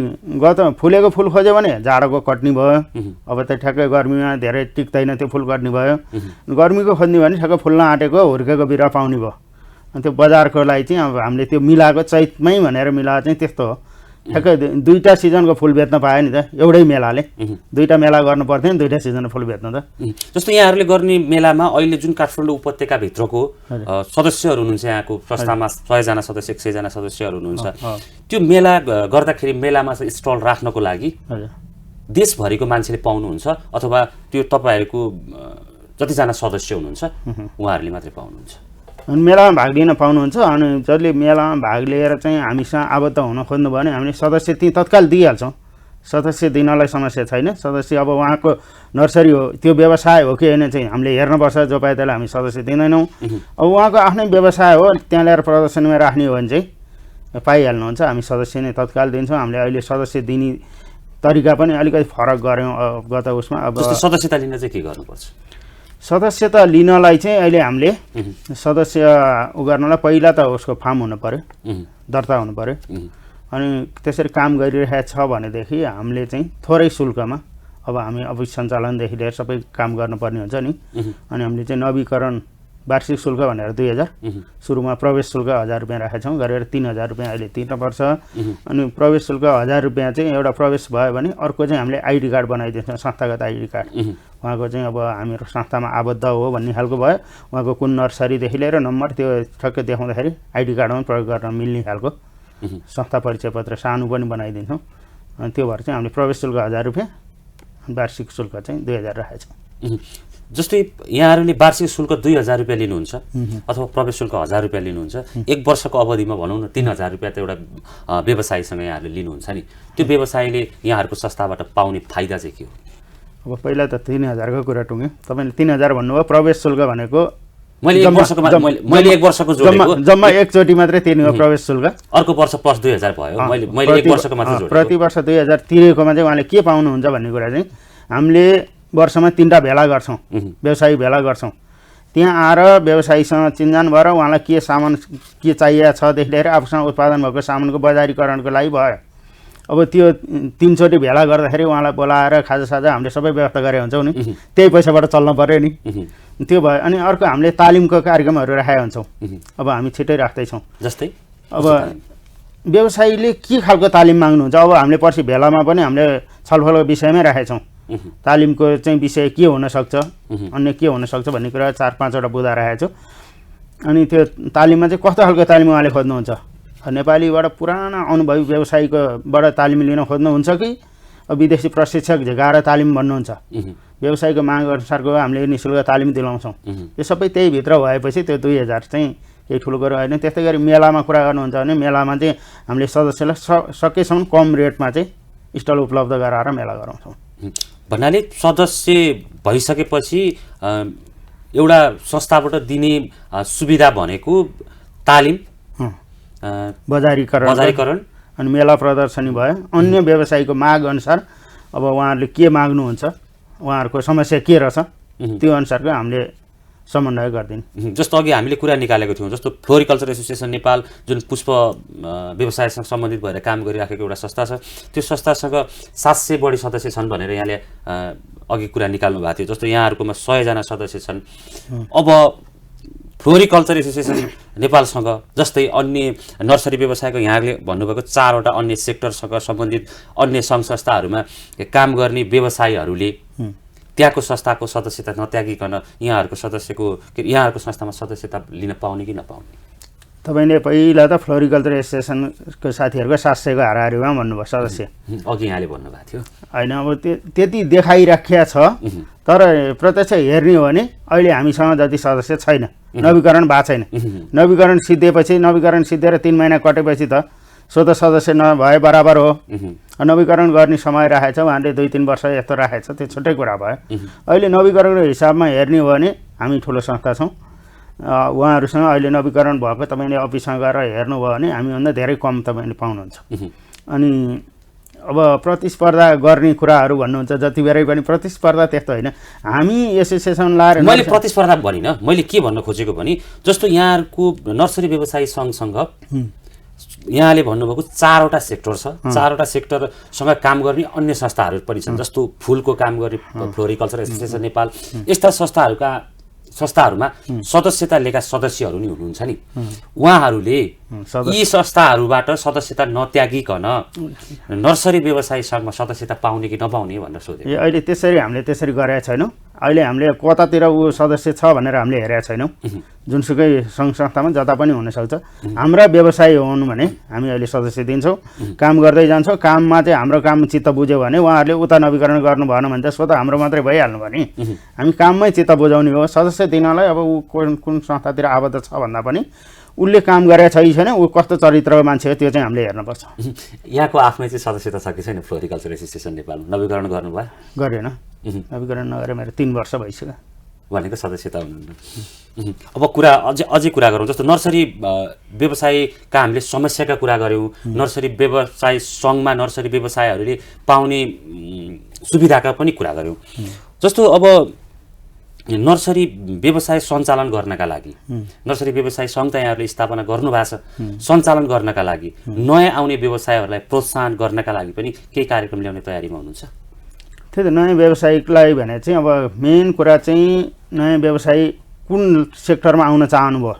फुलेको फुल खोज्यो भने जाडोको कट्ने भयो। अब त ठ्याक्कै गर्मीमा धेरै टिक्दैन त्यो फुल कट्ने भयो। गर्मीको खोज्ने भने ठ्याक्कै फुल्न आँटेको हुर्केको बिरुवा पाउने भयो। अनि त्यो बजारको लागि चाहिँ अब हामीले त्यो मिलाएको चैतमै भनेर मिलाएको चाहिँ त्यस्तो हो। ठ्याक्कै दुईटा सिजनको फुल बेच्न पायो नि त एउटै मेलाले। दुईटा मेला गर्नु पर्थ्यो नि दुईटा सिजनको फुल बेच्न त। जस्तो यहाँहरूले गर्ने मेलामा अहिले जुन काठमाडौँ उपत्यकाभित्रको सदस्यहरू हुनुहुन्छ, यहाँको संस्थामा 100 जना सदस्य 100 जना सदस्यहरू हुनुहुन्छ, त्यो मेला गर्दाखेरि मेलामा स्टल राख्नको लागि देशभरिको मान्छेले पाउनुहुन्छ अथवा त्यो तपाईँहरूको जतिजना सदस्य हुनुहुन्छ उहाँहरूले मात्रै पाउनुहुन्छ? अनि मेलामा भाग लिन पाउनुहुन्छ। अनि जसले मेलामा भाग लिएर चाहिँ हामीसँग आबद्ध हुन खोज्नु भयो भने हामीले सदस्य त्यहीँ तत्काल दिइहाल्छौँ। सदस्य दिनलाई समस्या छैन। सदस्य अब उहाँको नर्सरी हो, त्यो व्यवसाय हो कि होइन चाहिँ हामीले हेर्नुपर्छ। जो पाए त्यसलाई हामी सदस्य दिँदैनौँ। अब उहाँको आफ्नै व्यवसाय हो, त्यहाँ ल्याएर प्रदर्शनीमा राख्ने हो भने चाहिँ पाइहाल्नुहुन्छ। हामी सदस्य नै तत्काल दिन्छौँ। हामीले अहिले सदस्य दिने तरिका पनि अलिकति फरक गऱ्यौँ गत उसमा। अब सदस्यता लिन चाहिँ के गर्नुपर्छ? सदस्यता लिनलाई चाहिँ अहिले हामीले सदस्य गर्नलाई पहिला त उसको फार्म हुनु पऱ्यो, दर्ता हुनु पऱ्यो। अनि त्यसरी काम गरिरहेको छ भनेदेखि हामीले चाहिँ थोरै शुल्कमा अब हामी अफिस सञ्चालनदेखि लिएर सबै काम गर्नुपर्ने हुन्छ नि। अनि हामीले चाहिँ नवीकरण वार्षिक शुल्क भनेर 2000 सुरुमा प्रवेश शुल्क 1000 रुपियाँ राखेका छौँ गरेर 3000 रुपियाँ अहिले तिर्नुपर्छ। अनि प्रवेश शुल्क 1000 रुपियाँ चाहिँ एउटा प्रवेश भयो भने अर्को चाहिँ हामीले आइडी कार्ड बनाइदिन्छौँ, संस्थागत आइडी कार्ड। उहाँको चाहिँ अब हामीहरू संस्थामा आबद्ध हो भन्ने खालको भयो, उहाँको कुन नर्सरीदेखि लिएर नम्बर त्यो ठक्कै देखाउँदाखेरि आइडी कार्डमा प्रयोग गर्न मिल्ने खालको संस्था परिचय पत्र सानो पनि बनाइदिन्छौँ। अनि त्यो भएर चाहिँ हामीले प्रवेश शुल्क 1000 रुपियाँ, वार्षिक शुल्क चाहिँ 2000 राखेका छौँ। जस्तै यहाँहरूले वार्षिक शुल्क 2000 रुपियाँ लिनुहुन्छ अथवा प्रवेश शुल्क 1000 रुपियाँ लिनुहुन्छ, एक वर्षको अवधिमा भनौँ न 3000 रुपियाँ त एउटा व्यवसायीसँग यहाँहरूले लिनुहुन्छ नि, त्यो व्यवसायीले यहाँहरूको संस्थाबाट पाउने फाइदा चाहिँ के हो? अब पहिला त 3000 को कुरा टुङ्ग्यो, तपाईँले 3000 भन्नुभयो। प्रवेश शुल्क भनेको मैले एक वर्षको जोडेको, जम्मा एकचोटि मात्रै तिर्ने हो प्रवेश शुल्क। अर्को वर्ष प्लस 2000 भयो, मैले एक वर्षको मात्रै जोडेको। प्रति वर्ष 2000 तिरेकोमा चाहिँ उहाँले के पाउनुहुन्छ भन्ने कुरा चाहिँ हामीले वर्षमा 3टा भेला गर्छौँ, व्यवसायी भेला गर्छौँ। त्यहाँ आएर व्यवसायीसँग चिन्जान भएर उहाँलाई के सामान के चाहिएको छदेखि लिएर आफूसँग उत्पादन भएको सामानको बजारीकरणको लागि भयो। अब त्यो 3 चोटि भेला गर्दाखेरि उहाँलाई बोलाएर खाजासाजा हामीले सबै व्यवस्था गरे हुन्छौँ नि, त्यही पैसाबाट चल्न पऱ्यो नि, त्यो भयो। अनि अर्को हामीले तालिमको कार्यक्रमहरू राखेका हुन्छौँ, अब हामी छिट्टै राख्दैछौँ। जस्तै अब व्यवसायीले के खालको तालिम माग्नुहुन्छ, अब हामीले पर्सि भेलामा पनि हामीले छलफलको विषयमै राखेका छौँ। तालिमको चाहिँ विषय के हुनसक्छ, अन्य के हुनसक्छ भन्ने कुरा 4-5वटा बुँदा राखेको छु। अनि त्यो तालिममा चाहिँ कस्तो खालको तालिम उहाँले खोज्नुहुन्छ, नेपालीबाट पुराना अनुभवी व्यवसायीकोबाट तालिम लिन खोज्नुहुन्छ कि विदेशी प्रशिक्षक झिकाएर तालिम भन्नुहुन्छ? व्यवसायको माग अनुसारको हामीले निःशुल्क तालिम दिलाउँछौँ। यो सबै त्यही भित्र भएपछि त्यो 2000 चाहिँ केही ठुलो कुरो होइन। त्यस्तै गरी मेलामा कुरा गर्नुहुन्छ भने मेलामा चाहिँ हामीले सदस्यलाई सकेसम्म कम रेटमा चाहिँ स्टल उपलब्ध गराएर मेला गराउँछौँ। भन्नाले सदस्य भइसकेपछि एउटा संस्थाबाट दिने सुविधा भनेको तालिम, बजारीकरण अनि मेला प्रदर्शनी भयो। अन्य व्यवसायीको माग अनुसार अब उहाँहरूले के माग्नुहुन्छ, उहाँहरूको समस्या के रहेछ, त्यो अनुसारको हामीले समन्वय गरिदिने। जस्तो अघि हामीले कुरा निकालेको थियौँ, जस्तो फ्लोरिकल्चर एसोसिएसन नेपाल जुन पुष्प व्यवसायसँग सम्बन्धित भएर काम गरिराखेको एउटा संस्था छ, त्यो संस्थासँग 700 बढी सदस्य छन् भनेर यहाँले अघि कुरा निकाल्नु भएको थियो। जस्तो यहाँहरूकोमा 100जना सदस्य छन्। अब फ्लोरिकल्चर एसोसिएसन नेपालसँग जस्तै अन्य नर्सरी व्यवसायको यहाँले भन्नुभएको 4वटा अन्य सेक्टरसँग सम्बन्धित अन्य सङ्घ संस्थाहरूमा काम गर्ने व्यवसायीहरूले त्यहाँको संस्थाको सदस्यता नत्यागिकन यहाँहरूको यहाँहरूको संस्थामा सदस्यता लिन पाउने कि नपाउने? तपाईँले पहिला त फ्लोरिकल्चर एसोसिएसनको साथीहरूको 700 को हाराहारीमा भन्नुभयो सदस्य, अघि यहाँले भन्नुभएको थियो होइन? अब त्यति देखाइराखिया छ, तर प्रत्यक्ष हेर्ने हो भने अहिले हामीसँग जति सदस्य छैन, नवीकरण भएको छैन। नवीकरण सिद्धिएपछि, नवीकरण सिद्धेर 3 महिना कटेपछि त स्वतः सदस्य नभए बराबर हो। नवीकरण गर्ने समय राखेको छ उहाँले, 2-3 वर्ष यस्तो राखेको छ, त्यो छुट्टै कुरा भयो। अहिले नवीकरणको हिसाबमा हेर्ने हो भने हामी ठुलो संस्था छौँ। उहाँहरूसँग अहिले नवीकरण भएको तपाईँले अफिसमा गएर हेर्नुभयो भने हामीभन्दा धेरै कम तपाईँले पाउनुहुन्छ। अनि अब प्रतिस्पर्धा गर्ने कुराहरू भन्नुहुन्छ जति बेरै पनि प्रतिस्पर्धा त्यस्तो होइन। हामी एसोसिएसन लाएर मैले प्रतिस्पर्धा भनिनँ, मैले के भन्न खोजेको भने जस्तो यहाँहरूको नर्सरी व्यवसायी सङ्घसँग यहाँले भन्नुभएको 4वटा सेक्टर छ, 4वटा सेक्टरसँग काम गर्ने अन्य संस्थाहरू पनि छन्। जस्तो फुलको काम गर्ने फ्लोरिकल्चर एसोसिएसन नेपाल, यस्ता संस्थाहरूमा सदस्यता लिएका सदस्यहरू नि हुनुहुन्छ नि, उहाँहरूले यी संस्थाहरूबाट सदस्यता नत्यागिकन नर्सरी व्यवसायी सङ्घमा सदस्यता पाउने कि नपाउने भनेर सोधे। अहिले त्यसरी हामीले त्यसरी गरेका छैनौँ। अहिले हामीले कतातिर ऊ सदस्य छ भनेर हामीले हेरेका छैनौँ। जुनसुकै सङ्घ संस्थामा जता पनि हुनसक्छ। हाम्रा व्यवसायी हुनु भने हामी अहिले सदस्य दिन्छौँ, काम गर्दै जान्छौँ। काममा चाहिँ हाम्रो काम चित्त बुझ्यो भने उहाँहरूले उता नवीकरण गर्नु भएन भने त स्वतः हाम्रो मात्रै भइहाल्नु भने हामी काममै चित्त बुझाउने हो। सदस्य दिनलाई अब ऊ कुन संस्थातिर आबद्ध छ भन्दा पनि उसले काम गरेको छ कि छैन, ऊ कस्तो चरित्रको मान्छे हो त्यो चाहिँ हामीले हेर्नुपर्छ। यहाँको आफ्नै चाहिँ सदस्यता छ कि छैन फ्लोरिकल्चर एसोसिएसन नेपाल? नवीकरण गर्नुभयो? गरेन, नवीकरण नगरे मेरो 3 वर्ष भइसक्यो। भनेको सदस्यता हुनुहुन्न। अब कुरा अझै कुरा गरौँ। जस्तो नर्सरी व्यवसायका हामीले समस्याका कुरा गऱ्यौँ, नर्सरी व्यवसाय सङ्घमा नर्सरी व्यवसायहरूले पाउने सुविधाका पनि कुरा गऱ्यौँ। जस्तो अब नर्सरी व्यवसाय सञ्चालन गर्नका लागि, नर्सरी व्यवसाय सङ्घ त यहाँहरूले स्थापना गर्नुभएको छ, सञ्चालन गर्नका लागि नयाँ आउने व्यवसायहरूलाई प्रोत्साहन गर्नका लागि पनि केही कार्यक्रम ल्याउने तयारीमा हुनुहुन्छ? त्यही त नयाँ व्यवसायिकलाई भने चाहिँ अब मेन कुरा चाहिँ नयाँ व्यवसायी कुन सेक्टरमा आउन चाहनुभयो।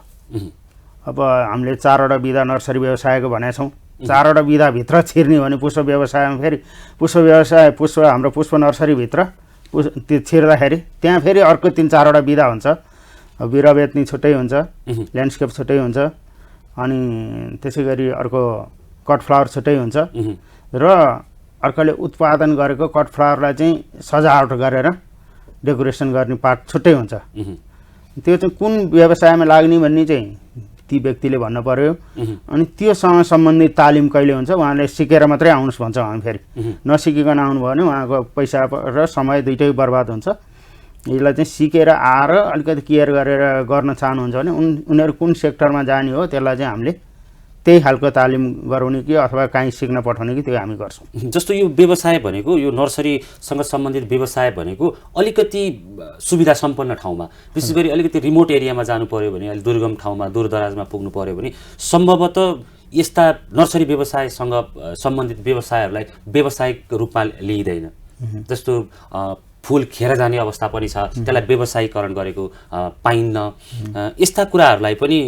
अब हामीले 4वटा विधा नर्सरी व्यवसायको भनेका छौँ। 4वटा विधाभित्र छिर्ने भने पुष्प व्यवसायमा फेरि पुष्प हाम्रो पुष्प नर्सरीभित्र त्यो छिर्दाखेरि त्यहाँ फेरि अर्को 3-4वटा विधा हुन्छ। बिरुवा बेच्ने छुट्टै हुन्छ, ल्यान्डस्केप छुट्टै हुन्छ, अनि त्यसै गरी अर्को कट फ्लावर छुट्टै हुन्छ र अर्कोले उत्पादन गरेको कट फ्लावरलाई चाहिँ सजावट गरेर डेकोरेसन गर्ने पार्ट छुट्टै हुन्छ। त्यो चाहिँ कुन व्यवसायमा लाग्ने भन्ने चाहिँ ती व्यक्तिले भन्नु पर्यो। अनि त्योसँग सम्बन्धित तालिम कहिले हुन्छ, उहाँले सिकेर मात्रै आउनुहोस् भन्छौँ हामी। फेरि नसिकिकन आउनुभयो भने उहाँको पैसा र समय दुइटै बर्बाद हुन्छ। यसलाई चाहिँ सिकेर आएर अलिकति केयर गरेर गर्न चाहनुहुन्छ भने उनीहरू कुन सेक्टरमा जाने हो त्यसलाई चाहिँ हामीले त्यही खालको तालिम गराउने कि अथवा कहीँ सिक्न पठाउने कि त्यो हामी गर्छौँ। जस्तो यो व्यवसाय भनेको, यो नर्सरीसँग सम्बन्धित व्यवसाय भनेको अलिकति सुविधा सम्पन्न ठाउँमा, विशेष गरी अलिकति रिमोट एरियामा जानु पर्यो भने, अलिक दुर्गम ठाउँमा दूरदराजमा पुग्नु पर्यो भने सम्भवतः यस्ता नर्सरी व्यवसायसँग सम्बन्धित व्यवसायहरूलाई व्यावसायिक रूपमा लिइँदैन। जस्तो फुल खेर जाने अवस्था पनि छ, त्यसलाई व्यवसायीकरण गरेको पाइन्न। यस्ता कुराहरूलाई पनि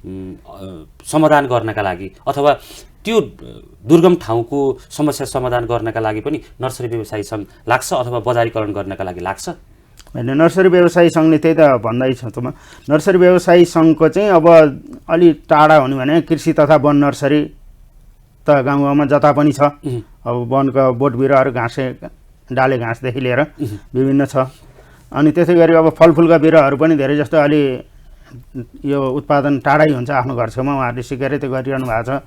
समाधान गर्नका लागि अथवा त्यो दुर्गम ठाउँको समस्या समाधान गर्नका लागि पनि नर्सरी व्यवसायी सङ्घ लाग्छ अथवा बजारीकरण गर्नका लागि लाग्छ। होइन, नर्सरी व्यवसायी सङ्घले त्यही त भन्दैछ त। नर्सरी व्यवसायी सङ्घको चाहिँ अब अलि टाढा हुने भने कृषि तथा वन नर्सरी त गाउँ गाउँमा जता पनि छ। अब वनको बोट बिरुवाहरू घाँसे डाले घाँसदेखि लिएर विभिन्न छ। अनि त्यसै गरी अब फलफुलका बिरुवाहरू पनि धेरै जस्तो अलि यो उत्पादन टाढै हुन्छ आफ्नो घर छेउमा, उहाँहरूले सिकेर त्यो गरिरहनु भएको छ।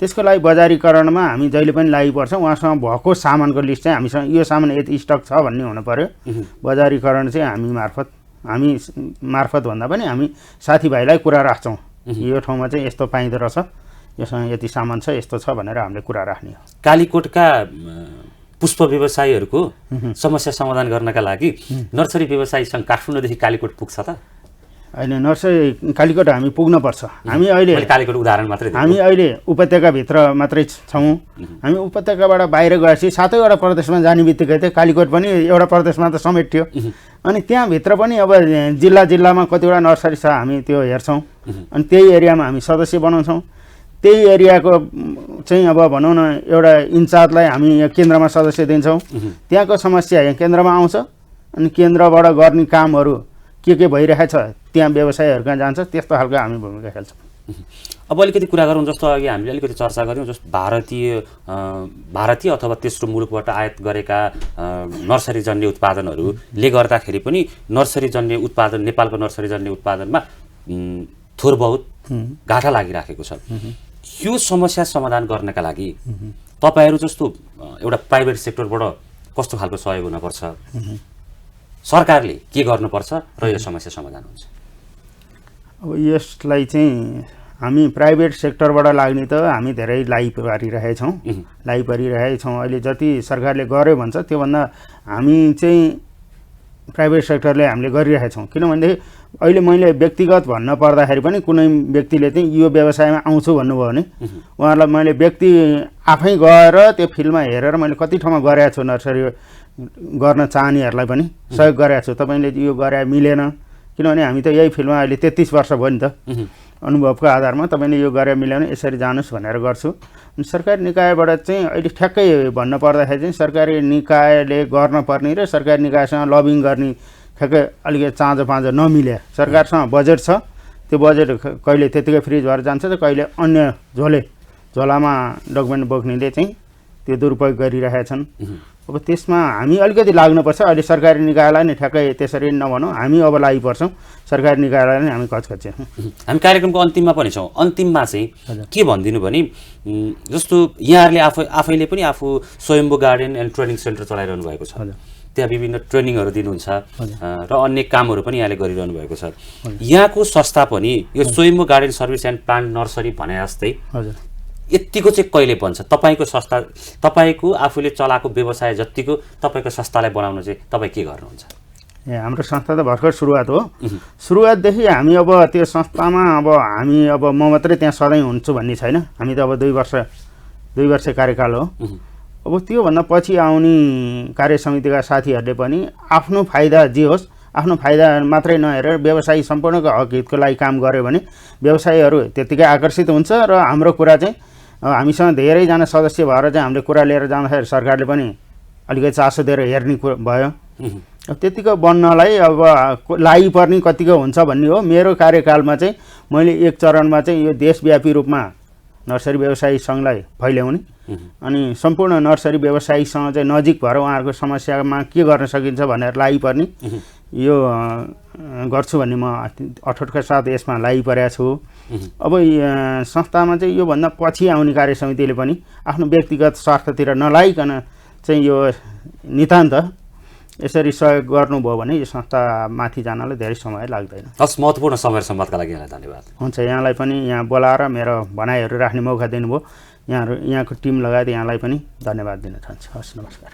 त्यसको लागि बजारीकरणमा हामी जहिले पनि लागिपर्छ। उहाँसँग भएको सामानको लिस्ट चाहिँ हामीसँग यो सामान यति स्टक छ भन्ने हुनु पर्यो। बजारीकरण चाहिँ हामी मार्फत भन्दा पनि हामी साथीभाइलाई कुरा राख्छौँ, यो ठाउँमा चाहिँ यस्तो पाइँदो रहेछ, योसँग यति सामान छ, यस्तो छ भनेर हामीले कुरा राख्ने हो। कालीकोटका पुष्प व्यवसायीहरूको समस्या समाधान गर्नका लागि नर्सरी व्यवसायी सङ्घ काठमाडौँदेखि कालीकोट पुग्छ त? होइन, नर्सरी कालीकोट हामी पुग्नुपर्छ। हामी अहिले कालीकोट उदाहरण मात्रै, हामी अहिले उपत्यकाभित्र मात्रै छौँ। हामी उपत्यकाबाट बाहिर गएपछि 7वटा प्रदेशमा जाने बित्तिकै चाहिँ कालीकोट पनि एउटा प्रदेशमा त समेट्यो। अनि त्यहाँभित्र पनि अब जिल्लामा कतिवटा नर्सरी छ, हामी त्यो हेर्छौँ। अनि त्यही एरियामा हामी सदस्य बनाउँछौँ। त्यही एरियाको चाहिँ अब भनौँ न एउटा इन्चार्जलाई हामी यहाँ केन्द्रमा सदस्य दिन्छौँ। त्यहाँको समस्या यहाँ केन्द्रमा आउँछ। अनि केन्द्रबाट गर्ने कामहरू के भइरहेछ त्यहाँ व्यवसायीहरू कहाँ जान्छ, त्यस्तो खालको हामी भूमिका खेल्छौँ। अब अलिकति कुरा गरौँ, जस्तो अघि हामीले अलिकति चर्चा गऱ्यौँ, जस्तो भारतीय अथवा तेस्रो मुलुकबाट आयात गरेका नर्सरीजन्य उत्पादनहरूले गर्दाखेरि पनि नर्सरीजन्य उत्पादन, नेपालको नर्सरीजन्य उत्पादनमा थोर बहुत घाटा लागिराखेको छ। यो समस्या समाधान गर्नका लागि तपाईँहरू जस्तो एउटा प्राइभेट सेक्टरबाट कस्तो खालको सहयोग हुनुपर्छ, सरकारले के गर्नुपर्छ र यो समस्या समाधान हुन्छ? अब यसलाई चाहिँ हामी प्राइभेट सेक्टरबाट लाग्ने त हामी धेरै लागिपरिरहेछौँ। अहिले जति सरकारले गर्यो भन्छ त्योभन्दा हामी चाहिँ प्राइभेट सेक्टरले हामीले गरिरहेछौँ। किनभनेदेखि अहिले मैले व्यक्तिगत भन्न पर्दाखेरि पनि कुनै व्यक्तिले चाहिँ यो व्यवसायमा आउँछु भन्नुभयो भने उहाँहरूलाई मैले व्यक्ति आफै गएर त्यो फिल्डमा हेरेर मैले कति ठाउँमा गरेको छु, नर्सरी गर्न चाहनेहरूलाई पनि सहयोग गरेको छु। तपाईँले यो गरे मिलेन, किनभने हामी त यही फिल्डमा अहिले 33 वर्ष भयो नि त। अनुभवको आधारमा तपाईँले यो गरे मिलेन, यसरी जानुहोस् भनेर गर्छु। अनि सरकारी निकायबाट चाहिँ अहिले ठ्याक्कै भन्न पर्दाखेरि चाहिँ सरकारी निकायले गर्न पर्ने र सरकारी निकायसँग लबिङ गर्ने ठ्याक्कै अलिकति चाँजो नमिले। सरकारसँग बजेट छ, त्यो बजेट कहिले त्यतिकै फ्रिज भएर जान्छ, त कहिले अन्य झोलामा डकुमेन्ट बोक्नेले चाहिँ त्यो दुरुपयोग गरिरहेछन्। अब त्यसमा हामी अलिकति लाग्नुपर्छ। अहिले सरकारी निकायलाई नै ठ्याक्कै त्यसरी नभनौँ, हामी अब लागिपर्छौँ सरकारी निकायलाई नै हामी कचकच्याउँ। हामी कार्यक्रमको अन्तिममा पनि छौँ। अन्तिममा चाहिँ के भनिदिनु भने, जस्तो यहाँहरूले आफैले पनि आफू Swayambhu garden and training centre चलाइरहनु भएको छ, त्यहाँ विभिन्न ट्रेनिङहरू दिनुहुन्छ र अन्य कामहरू पनि यहाँले गरिरहनु भएको छ। यहाँको संस्था पनि यो Swayambhu garden service and plant nursery भने जस्तै यतिको चाहिँ कहिले बन्छ? तपाईँको संस्था, तपाईँको आफूले चलाएको व्यवसाय जतिको तपाईँको संस्थालाई बनाउन चाहिँ तपाईँ के गर्नुहुन्छ? हाम्रो संस्था त भर्खर सुरुवात हो। सुरुवातदेखि हामी अब त्यो संस्थामा अब म मात्रै त्यहाँ सधैँ हुन्छु भन्ने छैन। हामी त अब 2 वर्ष कार्यकाल हो। अब त्योभन्दा पछि आउने कार्य समितिका साथीहरूले पनि आफ्नो फाइदा जे होस् आफ्नो फाइदा मात्रै नहेरेर व्यवसायी सम्पूर्णको हक हितको लागि काम गर्यो भने व्यवसायीहरू त्यत्तिकै आकर्षित हुन्छ र हाम्रो कुरा चाहिँ हामीसँग धेरैजना सदस्य भएर चाहिँ हामीले कुरा लिएर जाँदाखेरि सरकारले पनि अलिकति चासो दिएर हेर्ने भयो। त्यतिको बन्नलाई अब लागि पर्ने कतिको हुन्छ भन्ने हो। मेरो कार्यकालमा चाहिँ मैले एक चरणमा चाहिँ यो देशव्यापी रूपमा नर्सरी व्यवसायी सङ्घलाई फैल्याउने अनि सम्पूर्ण नर्सरी व्यवसायीसँग चाहिँ नजिक भएर उहाँहरूको समस्यामा के गर्न सकिन्छ भनेर लागि पर्ने यो गर्छु भन्ने म अठोटका साथ यसमा लागि परेको छु। अब संस्थामा चाहिँ योभन्दा पछि आउने कार्य समितिले पनि आफ्नो व्यक्तिगत स्वार्थतिर नलागिकन चाहिँ यो नितान्त यसरी सहयोग गर्नुभयो भने यो संस्था माथि जानलाई धेरै समय लाग्दैन। हस्, महत्त्वपूर्ण समय सम्वादका लागि यहाँलाई धन्यवाद। हुन्छ, यहाँलाई पनि यहाँ बोलाएर मेरो भनाइहरू राख्ने मौका दिनुभयो। यहाँको टिम लगायत यहाँलाई पनि धन्यवाद दिन चाहन्छु। हस्, नमस्कार।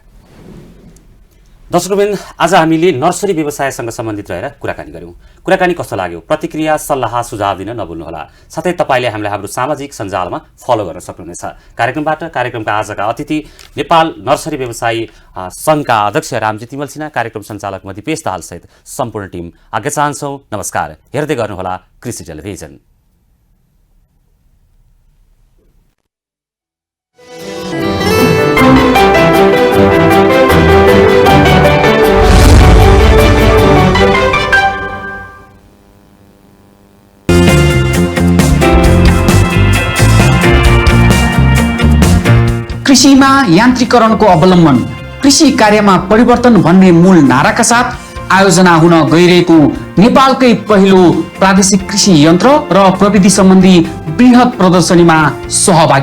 दर्शकवृन्द, आज हामीले नर्सरी व्यवसायसँग सम्बन्धित रहेर कुराकानी गऱ्यौँ। कुराकानी कस्तो लाग्यो? प्रतिक्रिया, सल्लाह, सुझाव दिन नभुल्नुहोला। साथै तपाईँले हामीलाई हाम्रो सामाजिक सञ्जालमा फलो गर्न सक्नुहुनेछ। कार्यक्रमका आजका अतिथि नेपाल नर्सरी व्यवसायी सङ्घका अध्यक्ष रामजी तिमल सिन्हा, कार्यक्रम सञ्चालक म दिपेश दाहालसहित सम्पूर्ण टिम आज्ञा चाहन्छौँ। नमस्कार। हेर्दै गर्नुहोला कृषि टेलिभिजन। कृषिमा यान्त्रिकरणको अवलम्बन, कृषि कार्यमा परिवर्तन भन्ने मूल नाराका साथ आयोजना हुन गइरहेको नेपालकै पहिलो प्रादेशिक कृषि यन्त्र र प्रविधि सम्बन्धी बृहत प्रदर्शनीमा सहभागी